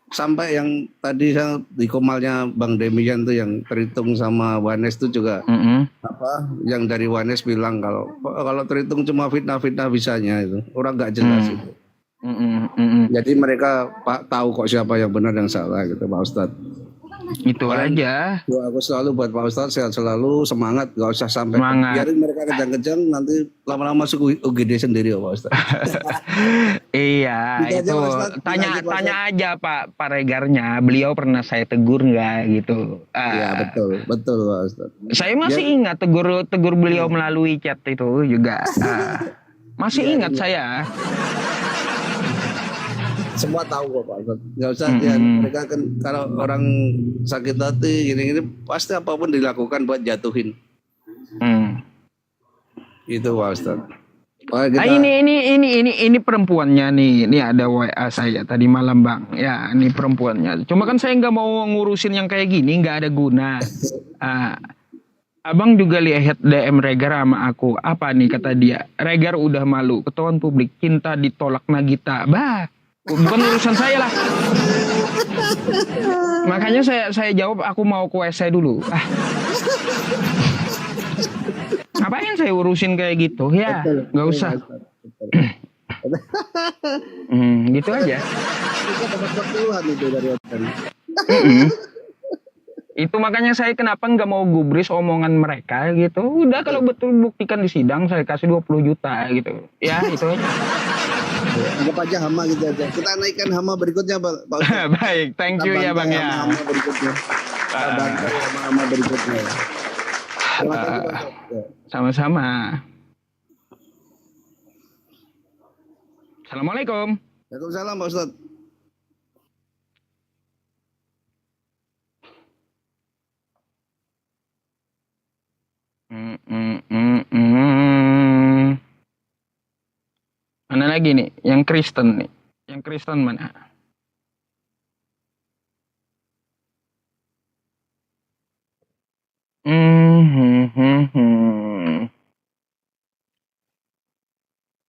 sampai yang tadi di Komalnya Bang Demian tuh yang terhitung sama Wanes tuh juga yang dari Wanes bilang kalau terhitung cuma fitnah bisanya itu orang nggak jelas itu. Jadi mereka tahu kok siapa yang benar yang salah gitu Pak Ustadz. Itu aja. Doa aku selalu buat Pak Ustadz sehat selalu, semangat, gak usah sampai biarin mereka kejang-kejang, nanti lama-lama masuk UGD sendiri ya Pak Ustadz. Iya, Gitu itu aja, tanya aja Pak Regarnya, beliau pernah saya tegur nggak gitu. Iya betul Pak Ustadz. Saya masih ingat tegur beliau melalui chat itu juga. Masih ingat saya. Semua tahu kok Pak Ustadz. Nggak usah ya, mereka kan kalau orang sakit hati gini-gini pasti apapun dilakukan buat jatuhin. Itu Pak Ustadz. Kita... ini perempuannya nih. Ini ada WA saya tadi malam Bang. Ya, ini perempuannya. Cuma kan saya nggak mau ngurusin yang kayak gini, nggak ada guna. Abang juga lihat DM Regar sama aku. Apa nih kata dia? Regar udah malu, ketahuan publik, cinta ditolak Nagita. Bah, bukan urusan saya lah. Makanya saya jawab aku mau ke WC dulu. Ngapain saya urusin kayak gitu? Ya, nggak usah. Gitu aja. Itu makanya saya kenapa nggak mau gubris omongan mereka gitu. Udah kalau betul buktikan di sidang saya kasih 20 juta gitu. Ya itu aja. Anggap aja hama gitu aja. Kita naikkan hama berikutnya Pak Ustadz. Baik, thank you ya Bang ya. Hama berikutnya. Hama berikutnya. Terima kasih Pak Ustadz. Sama-sama. Assalamualaikum. Waalaikumsalam Pak Ustadz. Mana lagi nih? Yang Kristen nih. Yang Kristen mana?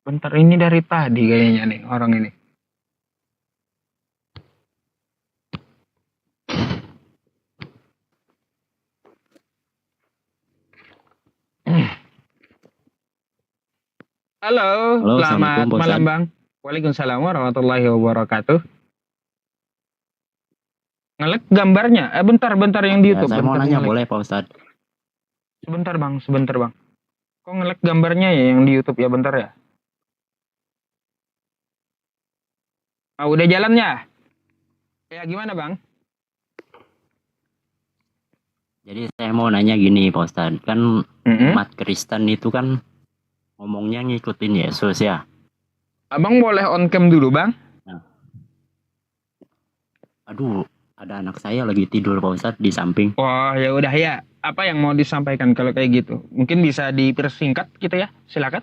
Bentar, ini dari tadi kayaknya nih orang ini. Halo, selamat malam Bang. Waalaikumsalam warahmatullahi wabarakatuh. Ngelek gambarnya? Bentar yang di YouTube. Saya mau nanya boleh Pak Ustadz? Sebentar bang. Kok ngelek gambarnya ya yang di YouTube ya, bentar ya. Udah jalannya? Ya gimana bang? Jadi saya mau nanya gini Pak Ustadz, kan umat Kristen itu kan ngomongnya ngikutin Yesus ya. Abang boleh on cam dulu bang? Nah. Aduh, ada anak saya lagi tidur Pak Ustadz di samping. Wah ya udah ya. Apa yang mau disampaikan kalau kayak gitu? Mungkin bisa dipersingkat gitu ya, silakan.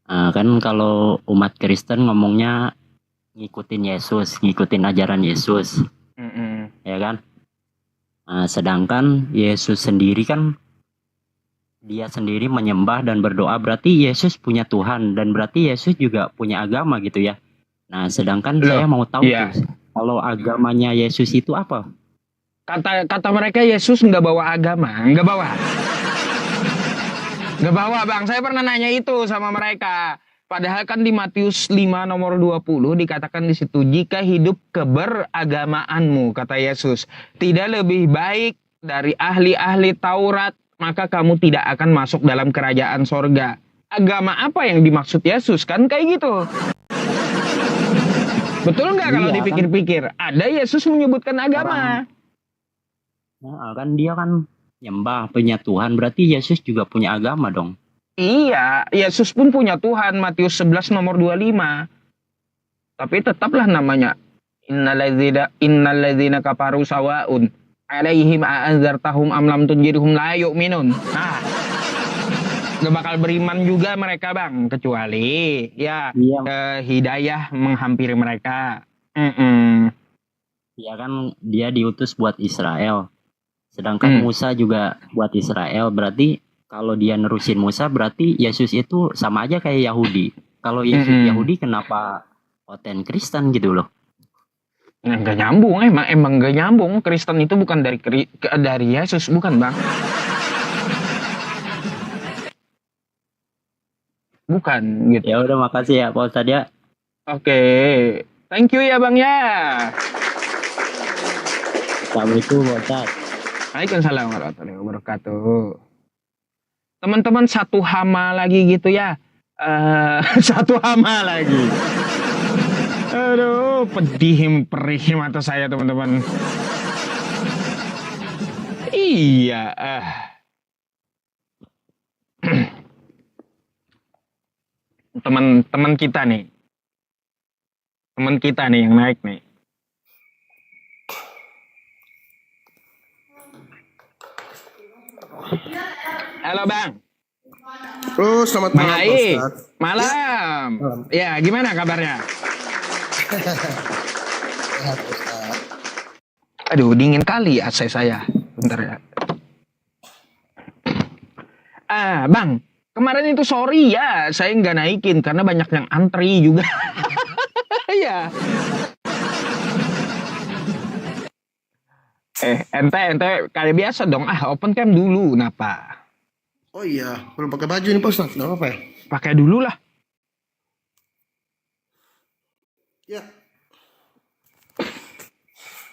Kan kalau umat Kristen ngomongnya ngikutin Yesus, ngikutin ajaran Yesus, ya kan? Sedangkan Yesus sendiri kan dia sendiri menyembah dan berdoa, berarti Yesus punya Tuhan dan berarti Yesus juga punya agama gitu ya. Nah, sedangkan saya mau tahu tuh, kalau agamanya Yesus itu apa? Kata mereka Yesus nggak bawa agama, nggak bawa bang. Saya pernah nanya itu sama mereka. Padahal kan di Matius 5 nomor 20 dikatakan di situ, jika hidup keberagamaanmu, kata Yesus, tidak lebih baik dari ahli-ahli Taurat, maka kamu tidak akan masuk dalam kerajaan sorga. Agama apa yang dimaksud Yesus? Kan kayak gitu. Betul nggak kalau dipikir-pikir? Ada Yesus menyebutkan agama. Nah, kan dia kan nyembah punya Tuhan, berarti Yesus juga punya agama dong. Iya, Yesus pun punya Tuhan, Matius 11 nomor 25. Tapi tetaplah namanya innalladzina kafaru sawaun alaihim a'anzartahum am lam tunjirhum la yu'minun. Nah, gak bakal beriman juga mereka bang, kecuali ya hidayah menghampiri mereka. Ya kan dia diutus buat Israel. Sedangkan Musa juga buat Israel, berarti kalau dia nerusin Musa berarti Yesus itu sama aja kayak Yahudi. Kalau Yesus Yahudi kenapa oten Kristen gitu loh? Nggak nyambung, emang nggak nyambung. Kristen itu bukan dari Yesus, bukan bang? Bukan gitu. Ya udah, makasih ya Pak Ustadz ya. Oke, thank you ya bang ya. Assalamualaikum Pak Ustadz. Waalaikumsalam warahmatullahi wabarakatuh. Teman-teman, satu hama lagi gitu ya. Satu hama lagi. Aduh, perih mata saya teman-teman. Iya. Teman-teman kita nih. Teman kita nih yang naik nih. Halo Bang. Oh, selamat malam, Pak Baik. Ustadz. Malam. Ya, gimana kabarnya? Sehat, Ustadz. Aduh, dingin kali AC saya. Bentar ya. Bang, kemarin itu sorry ya, saya nggak naikin karena banyak yang antri juga. Ya. Ente kayak biasa dong. Open cam dulu, napa? Oh iya, belum pakai baju nih Pak Ustadz. Nggak apa-apa ya? Pakai dulu lah. Ya.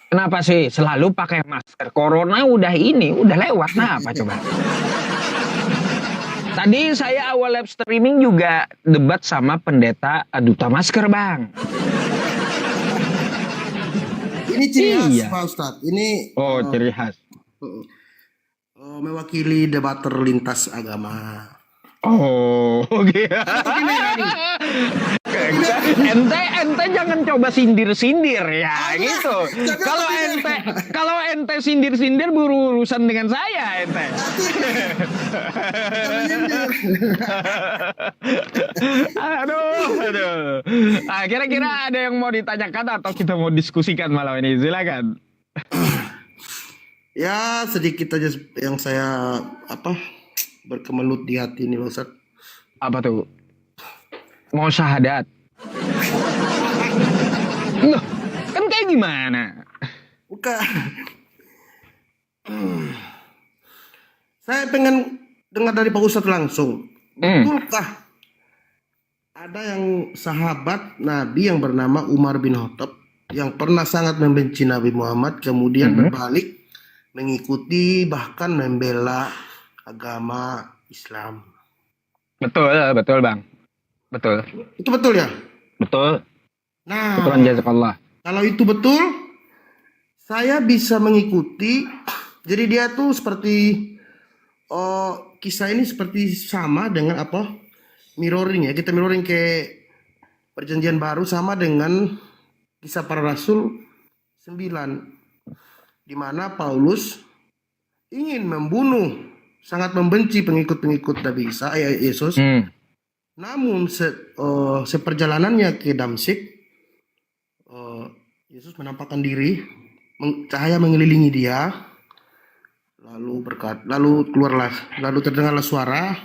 Kenapa sih selalu pakai masker? Corona udah lewat. Nah, apa coba? Tadi saya awal live streaming juga debat sama pendeta duta masker, Bang. Ini ciri khas Iya. Pak Ustadz. Ini Ciri khas. mewakili debater lintas agama. Oh, gitu. Ente jangan coba sindir-sindir ya, gitu. Kalau ente sindir-sindir berurusan dengan saya, ente. Aduh. Kira-kira ada yang mau ditanyakan atau kita mau diskusikan malam ini? Silakan. Ya, sedikit aja yang saya berkemelut di hati ini Pak Ustadz. Apa tuh? Mau syahadat? Loh, kan kayak gimana? Bukan. Saya pengen dengar dari Pak Ustadz langsung. Betulkah ada yang sahabat Nabi yang bernama Umar bin Khattab yang pernah sangat membenci Nabi Muhammad, kemudian berbalik mengikuti bahkan membela agama Islam? Betul Bang. Betul. Itu betul ya? Betul. Nah, Betulan jazakallah. kalau itu betul, saya bisa mengikuti. Jadi dia tuh seperti kisah ini seperti sama dengan mirroring ya. Kita mirroring ke Perjanjian Baru sama dengan kisah para rasul 9, di mana Paulus ingin membunuh, sangat membenci pengikut-pengikut Nabi Isa, Yesus. Namun seperjalanannya ke Damsyik, Yesus menampakkan diri, cahaya mengelilingi dia, lalu terdengarlah suara,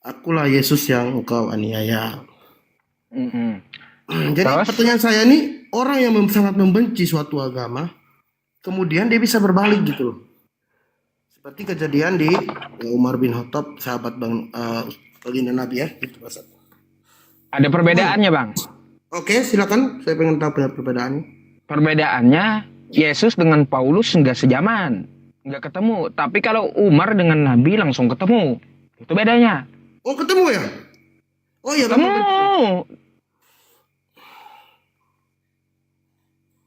"Akulah Yesus yang engkau aniaya." Jadi Terus? pertanyaan saya ini, orang yang sangat membenci suatu agama, kemudian dia bisa berbalik gitu loh. Seperti kejadian di Umar bin Khattab, sahabat baginda Nabi ya, gitu Pak Ustadz. Ada perbedaannya, Bang. Oke, silakan. Saya pengen tahu perbedaannya. Perbedaannya, Yesus dengan Paulus nggak sejaman, nggak ketemu. Tapi kalau Umar dengan Nabi langsung ketemu. Itu bedanya. Oh, ketemu ya? Oh iya, Ketemu.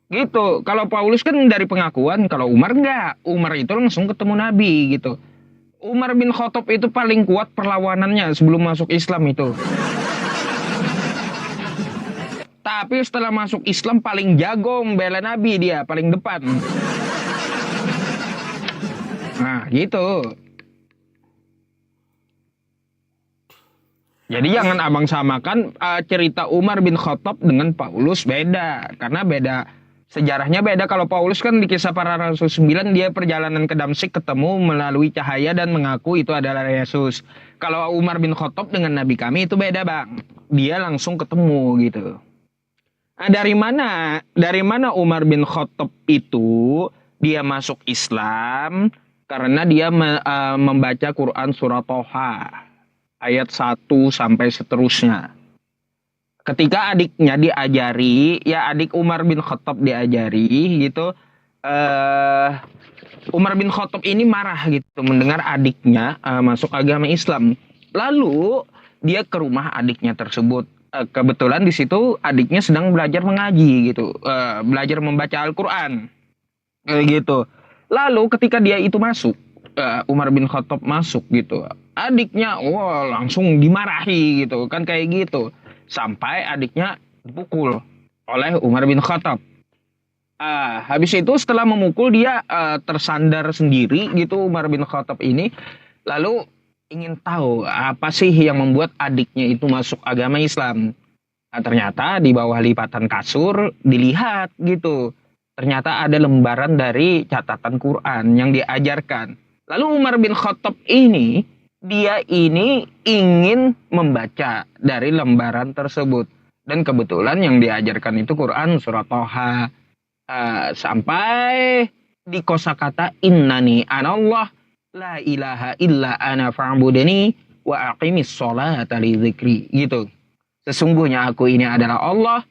Gitu. Kalau Paulus kan dari pengakuan, kalau Umar enggak. Umar itu langsung ketemu Nabi gitu. Umar bin Khattab itu paling kuat perlawanannya sebelum masuk Islam itu. Tapi setelah masuk Islam paling jago membela Nabi dia, paling depan. Nah, gitu. Jadi jangan abang samakan cerita Umar bin Khattab dengan Paulus, beda. Karena beda. Sejarahnya beda. Kalau Paulus kan di kisah para rasul 9, dia perjalanan ke Damsyik ketemu melalui cahaya dan mengaku itu adalah Yesus. Kalau Umar bin Khattab dengan Nabi kami itu beda, Bang. Dia langsung ketemu gitu. Nah, dari mana Umar bin Khattab itu dia masuk Islam? Karena dia membaca Quran surat Toha ayat 1 sampai seterusnya. Ketika adiknya diajari, ya adik Umar bin Khattab diajari gitu, Umar bin Khattab ini marah gitu mendengar adiknya masuk agama Islam. Lalu dia ke rumah adiknya tersebut. Kebetulan di situ adiknya sedang belajar mengaji gitu, belajar membaca Al-Quran gitu. Lalu ketika dia itu masuk, Umar bin Khattab masuk gitu, adiknya langsung dimarahi gitu kan kayak gitu, sampai adiknya dipukul oleh Umar bin Khattab. Habis itu setelah memukul dia tersandar sendiri gitu Umar bin Khattab ini, lalu ingin tahu apa sih yang membuat adiknya itu masuk agama Islam. Ternyata di bawah lipatan kasur dilihat gitu, ternyata ada lembaran dari catatan Quran yang diajarkan. Lalu Umar bin Khattab ini, dia ini ingin membaca dari lembaran tersebut, dan kebetulan yang diajarkan itu Quran surat Toha. Sampai di kosakata innani anallah la ilaha illa ana fa'budani wa aqimis sholata li dzikri gitu. Sesungguhnya aku ini adalah Allah,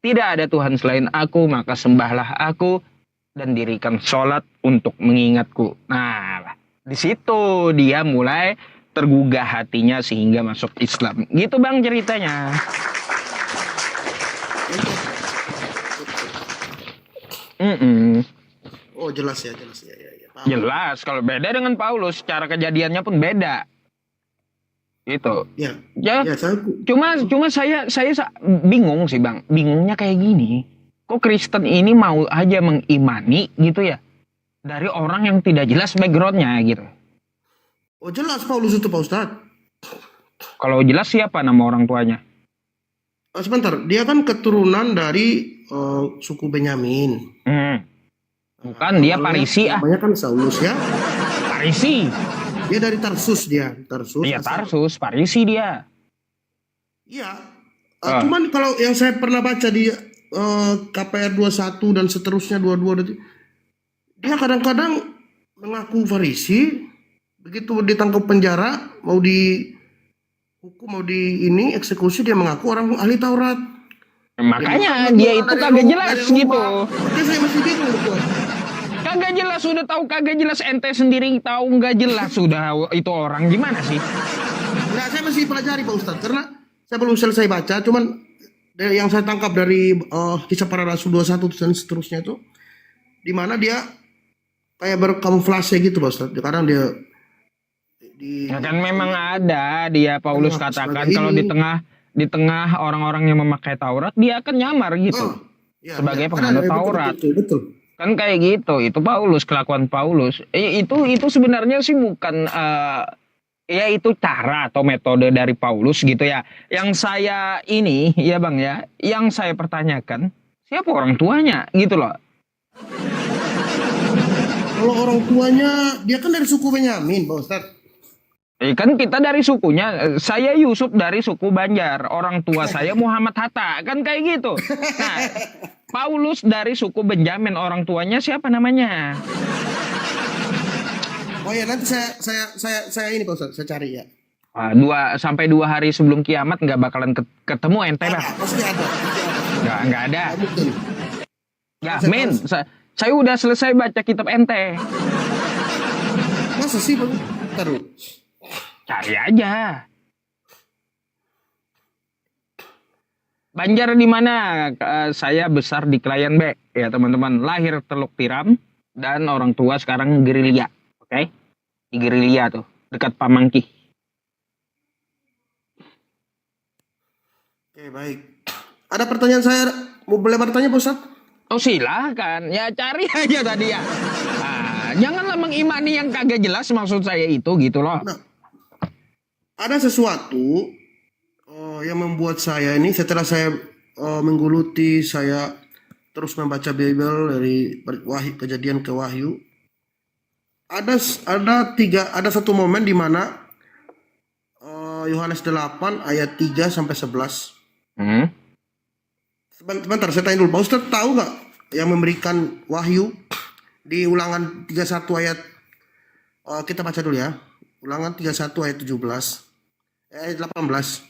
tidak ada Tuhan selain aku, maka sembahlah aku dan dirikan sholat untuk mengingatku. Nah, di situ dia mulai tergugah hatinya sehingga masuk Islam. Gitu Bang ceritanya. Oh jelas ya. Paham. Jelas, kalau beda dengan Paulus, cara kejadiannya pun beda. Gitu. Ya. Ya, Ya saya cuma saya bingung sih Bang. Bingungnya kayak gini. Kok Kristen ini mau aja mengimani gitu ya dari orang yang tidak jelas backgroundnya gitu. Oh jelas Paulus itu Pak Ustadz. Kalau jelas siapa nama orang tuanya? Sebentar, dia kan keturunan dari suku Benyamin. Bukan, dia Parisi Namanya kan Saulus ya. Parisi. Dia dari Tarsus dia. Iya Tarsus, Parisi dia. Iya. Cuman kalau yang saya pernah baca di KPR 21 dan seterusnya 22, dia kadang-kadang mengaku Farisi, begitu ditangkap penjara mau dihukum mau eksekusi dia mengaku orang ahli Taurat. Makanya dia itu kagak jelas gitu. Makanya saya masih bingung betul. Kagak jelas, sudah tahu kagak jelas, ente sendiri tahu nggak jelas sudah itu orang gimana sih? Nah, saya masih pelajari Pak Ustadz karena saya belum selesai baca, cuman yang saya tangkap dari Kisah Para Rasul 21 dan seterusnya itu di mana dia kayak berkamuflase gitu Pak Ustadz. Kadang dia kan memang ada dia Paulus katakan kalau di tengah orang-orang yang memakai Taurat dia akan nyamar gitu. Sebagai penganut Taurat. Betul. Kan kayak gitu, itu Paulus, kelakuan Paulus. Itu sebenarnya sih bukan ya itu cara atau metode dari Paulus gitu ya. Yang saya ini ya Bang ya, yang saya pertanyakan siapa orang tuanya gitu loh. Kalau orang tuanya dia kan dari suku Benyamin Pak Ustadz. Kan kita dari sukunya, saya Yusuf dari suku Banjar, orang tua saya Muhammad Hatta, kan kayak gitu. Nah, Paulus dari suku Benjamin, orang tuanya siapa namanya? Oh ya nanti saya ini Pak Ustadz, saya cari ya. 2 sampai 2 hari sebelum kiamat nggak bakalan ketemu ente Bang. Pasti ada. Nggak ada. Nggak, men. Saya udah selesai baca kitab ente. Masa sih Bang? Taruh. Cari aja. Banjar di mana? Saya besar di Klayan B ya teman-teman. Lahir Teluk Tiram dan orang tua sekarang gerilya. Oke? Di gerilya tuh, dekat Pamangki. Oke, baik. Ada pertanyaan saya, mau boleh bertanya Pak Ustadz? Oh silakan, ya cari aja tadi ya. Janganlah mengimani yang kagak jelas maksud saya itu gitu loh. Nah, ada sesuatu yang membuat saya ini setelah saya menggeluti, saya terus membaca Bible dari Wahyu, kejadian ke Wahyu. Ada satu momen di mana Yohanes 8 ayat 3 sampai 11. Sebentar, saya tanya dulu, Pak Ustadz tahu nggak yang memberikan wahyu di Ulangan 31 ayat kita baca dulu ya. Ulangan 31 ayat 17. Ayat 18.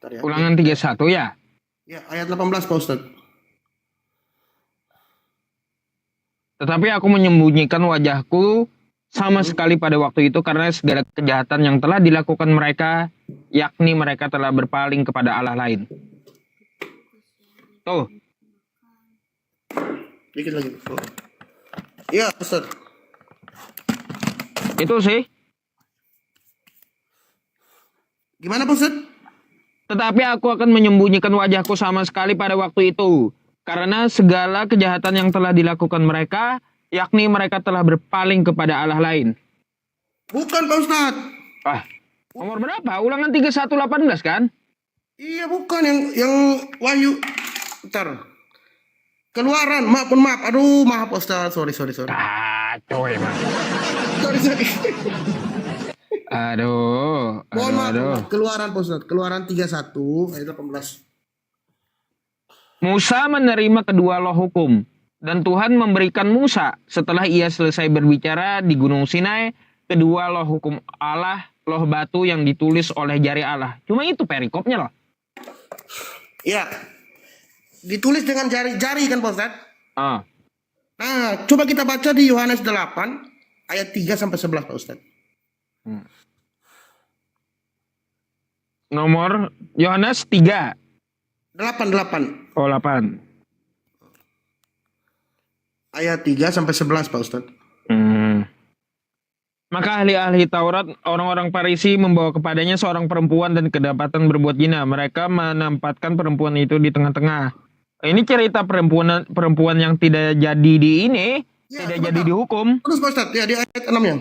Ya. Ulangan 31 ya? Ya, ayat 18 Pak Ustadz. Tetapi aku menyembunyikan wajahku sama sekali pada waktu itu karena segala kejahatan yang telah dilakukan mereka, yakni mereka telah berpaling kepada Allah lain. Tuh, Dikit lagi. Iya, Ustaz. itu sih. Gimana, Pak Ustaz? Tetapi aku akan menyembunyikan wajahku sama sekali pada waktu itu. Karena segala kejahatan yang telah dilakukan mereka, yakni mereka telah berpaling kepada Allah lain. Bukan, Pak Ustaz. Ah, nomor berapa? Ulangan 31:18 kan? Iya, bukan yang Wahyu. Bentar. Keluaran, maaf. Aduh, maaf Ustaz. Sorry. Kacau emang. Sorry. Mohon maaf. Aduh. Keluaran, Pak Ustaz. Keluaran 31 ayat 18. Musa menerima kedua loh hukum. Dan Tuhan memberikan Musa setelah ia selesai berbicara di Gunung Sinai, kedua loh hukum Allah, loh batu yang ditulis oleh jari Allah. Cuma itu perikopnya loh. Iya. Ditulis dengan jari-jari kan Pak Ustaz? Ah. Nah, coba kita baca di Yohanes 8 ayat 3 sampai 11 Pak Ustaz. Nomor Yohanes 3. 8. Oh, 8. Ayat 3 sampai 11 Pak Ustaz. Maka ahli-ahli Taurat, orang-orang Farisi membawa kepadanya seorang perempuan dan kedapatan berbuat zina. Mereka menempatkan perempuan itu di tengah-tengah. Ini cerita perempuan yang tidak jadi Ya, tidak jadi dihukum. Terus Pak Ustaz, ya di ayat 6-nya.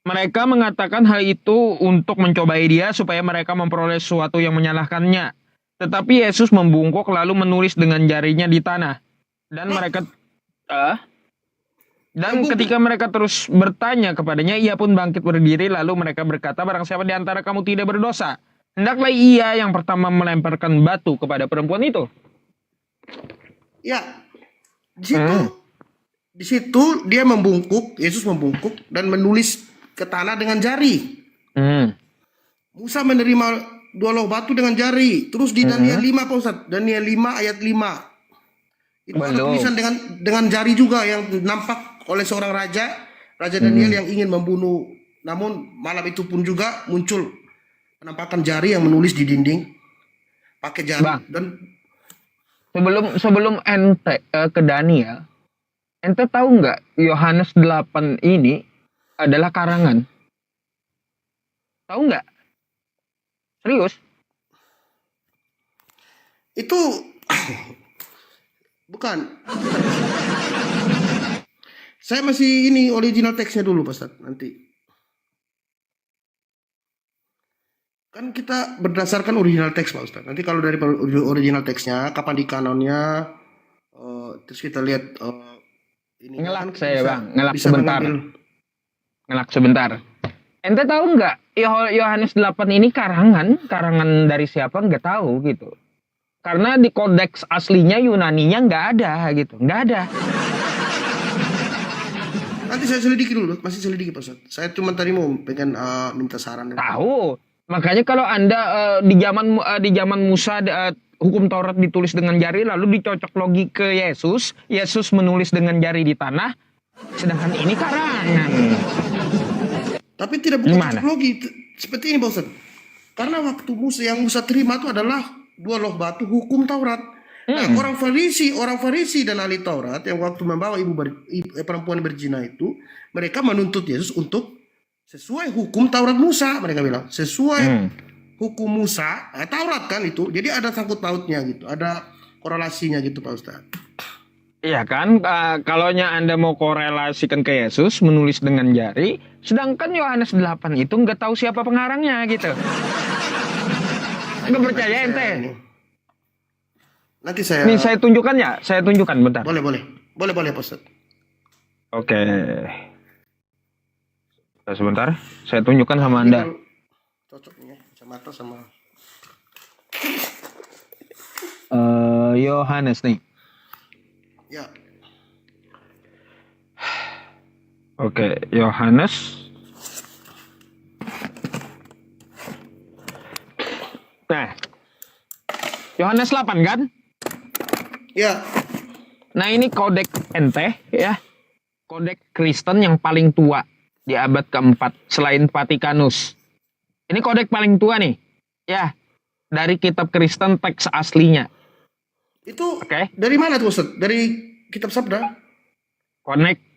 Mereka mengatakan hal itu untuk mencobai dia supaya mereka memperoleh sesuatu yang menyalahkannya. Tetapi Yesus membungkuk lalu menulis dengan jarinya di tanah. Dan ketika mereka terus bertanya kepadanya, ia pun bangkit berdiri lalu mereka berkata, barang siapa di antara kamu tidak berdosa, hendaklah ia yang pertama melemparkan batu kepada perempuan itu. Ya. Di situ dia membungkuk, Yesus membungkuk dan menulis ke tanah dengan jari. Musa menerima 2 loh batu dengan jari. Terus di Daniel 5 Pak Ustaz, Daniel 5 ayat 5. Itu ada tulisan dengan jari juga yang nampak oleh seorang Raja Daniel yang ingin membunuh. Namun malam itu pun juga muncul penampakan jari yang menulis di dinding pakai jari. Bang, Dan sebelum ente ke Daniel, ente tahu nggak Yohanes 8 ini adalah karangan? Tahu nggak? Serius? itu bukan. Saya masih ini original teksnya dulu Pak Ustaz, nanti. Kan kita berdasarkan original teks Pak Ustaz. Nanti kalau dari original teksnya, kapan di kanonnya, terus kita lihat ini. Ngelak kan saya bisa, bang, ngelak bisa sebentar. mengambil. Ngelak sebentar. Ente tahu nggak Yohanes 8 ini karangan dari siapa nggak tahu gitu. Karena di kodeks aslinya Yunaninya nggak ada gitu, nggak ada. Nanti saya selidiki dulu, masih selidiki Pak Ustaz. Saya cuma tadi mau pengen minta saran. Tahu. Makanya kalau Anda di zaman Musa hukum Taurat ditulis dengan jari lalu dicocok logi ke Yesus menulis dengan jari di tanah, sedangkan ini karangan. Tapi tidak bukan Gimana? cocok logi seperti ini Pak Ustaz. Karena waktu Musa terima itu adalah 2 loh batu hukum Taurat. Nah, orang Farisi dan ahli Taurat yang waktu membawa perempuan berzina itu, mereka menuntut Yesus untuk sesuai hukum Taurat Musa, mereka bilang. Sesuai hukum Musa, Taurat kan itu. Jadi ada sangkut pautnya gitu, ada korelasinya gitu Pak Ustaz. Iya kan, kalaunya Anda mau korelasikan ke Yesus menulis dengan jari, sedangkan Yohanes 8 itu nggak tahu siapa pengarangnya gitu. Nggak percaya ente? Nanti saya. Nih saya tunjukkan ya, saya tunjukkan bentar. Boleh Pak Ustaz. Oke. Sebentar, saya tunjukkan sama Anda. Cocok nih ya, kacamata sama. Yohanes nih. Ya. Oke, Yohanes. Nah, Yohanes 8 kan? Ya. Nah ini kodek ente ya. Kodek Kristen yang paling tua di abad keempat selain Vatikanus. Ini kodek paling tua nih. Ya, dari kitab Kristen teks aslinya. Itu Oke. dari mana tuh Ustaz? Dari kitab sabda?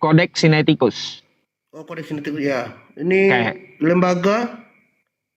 Kodek Sinaiticus. Oh, Kodeks Sinaiticus ya. Ini Kayak- lembaga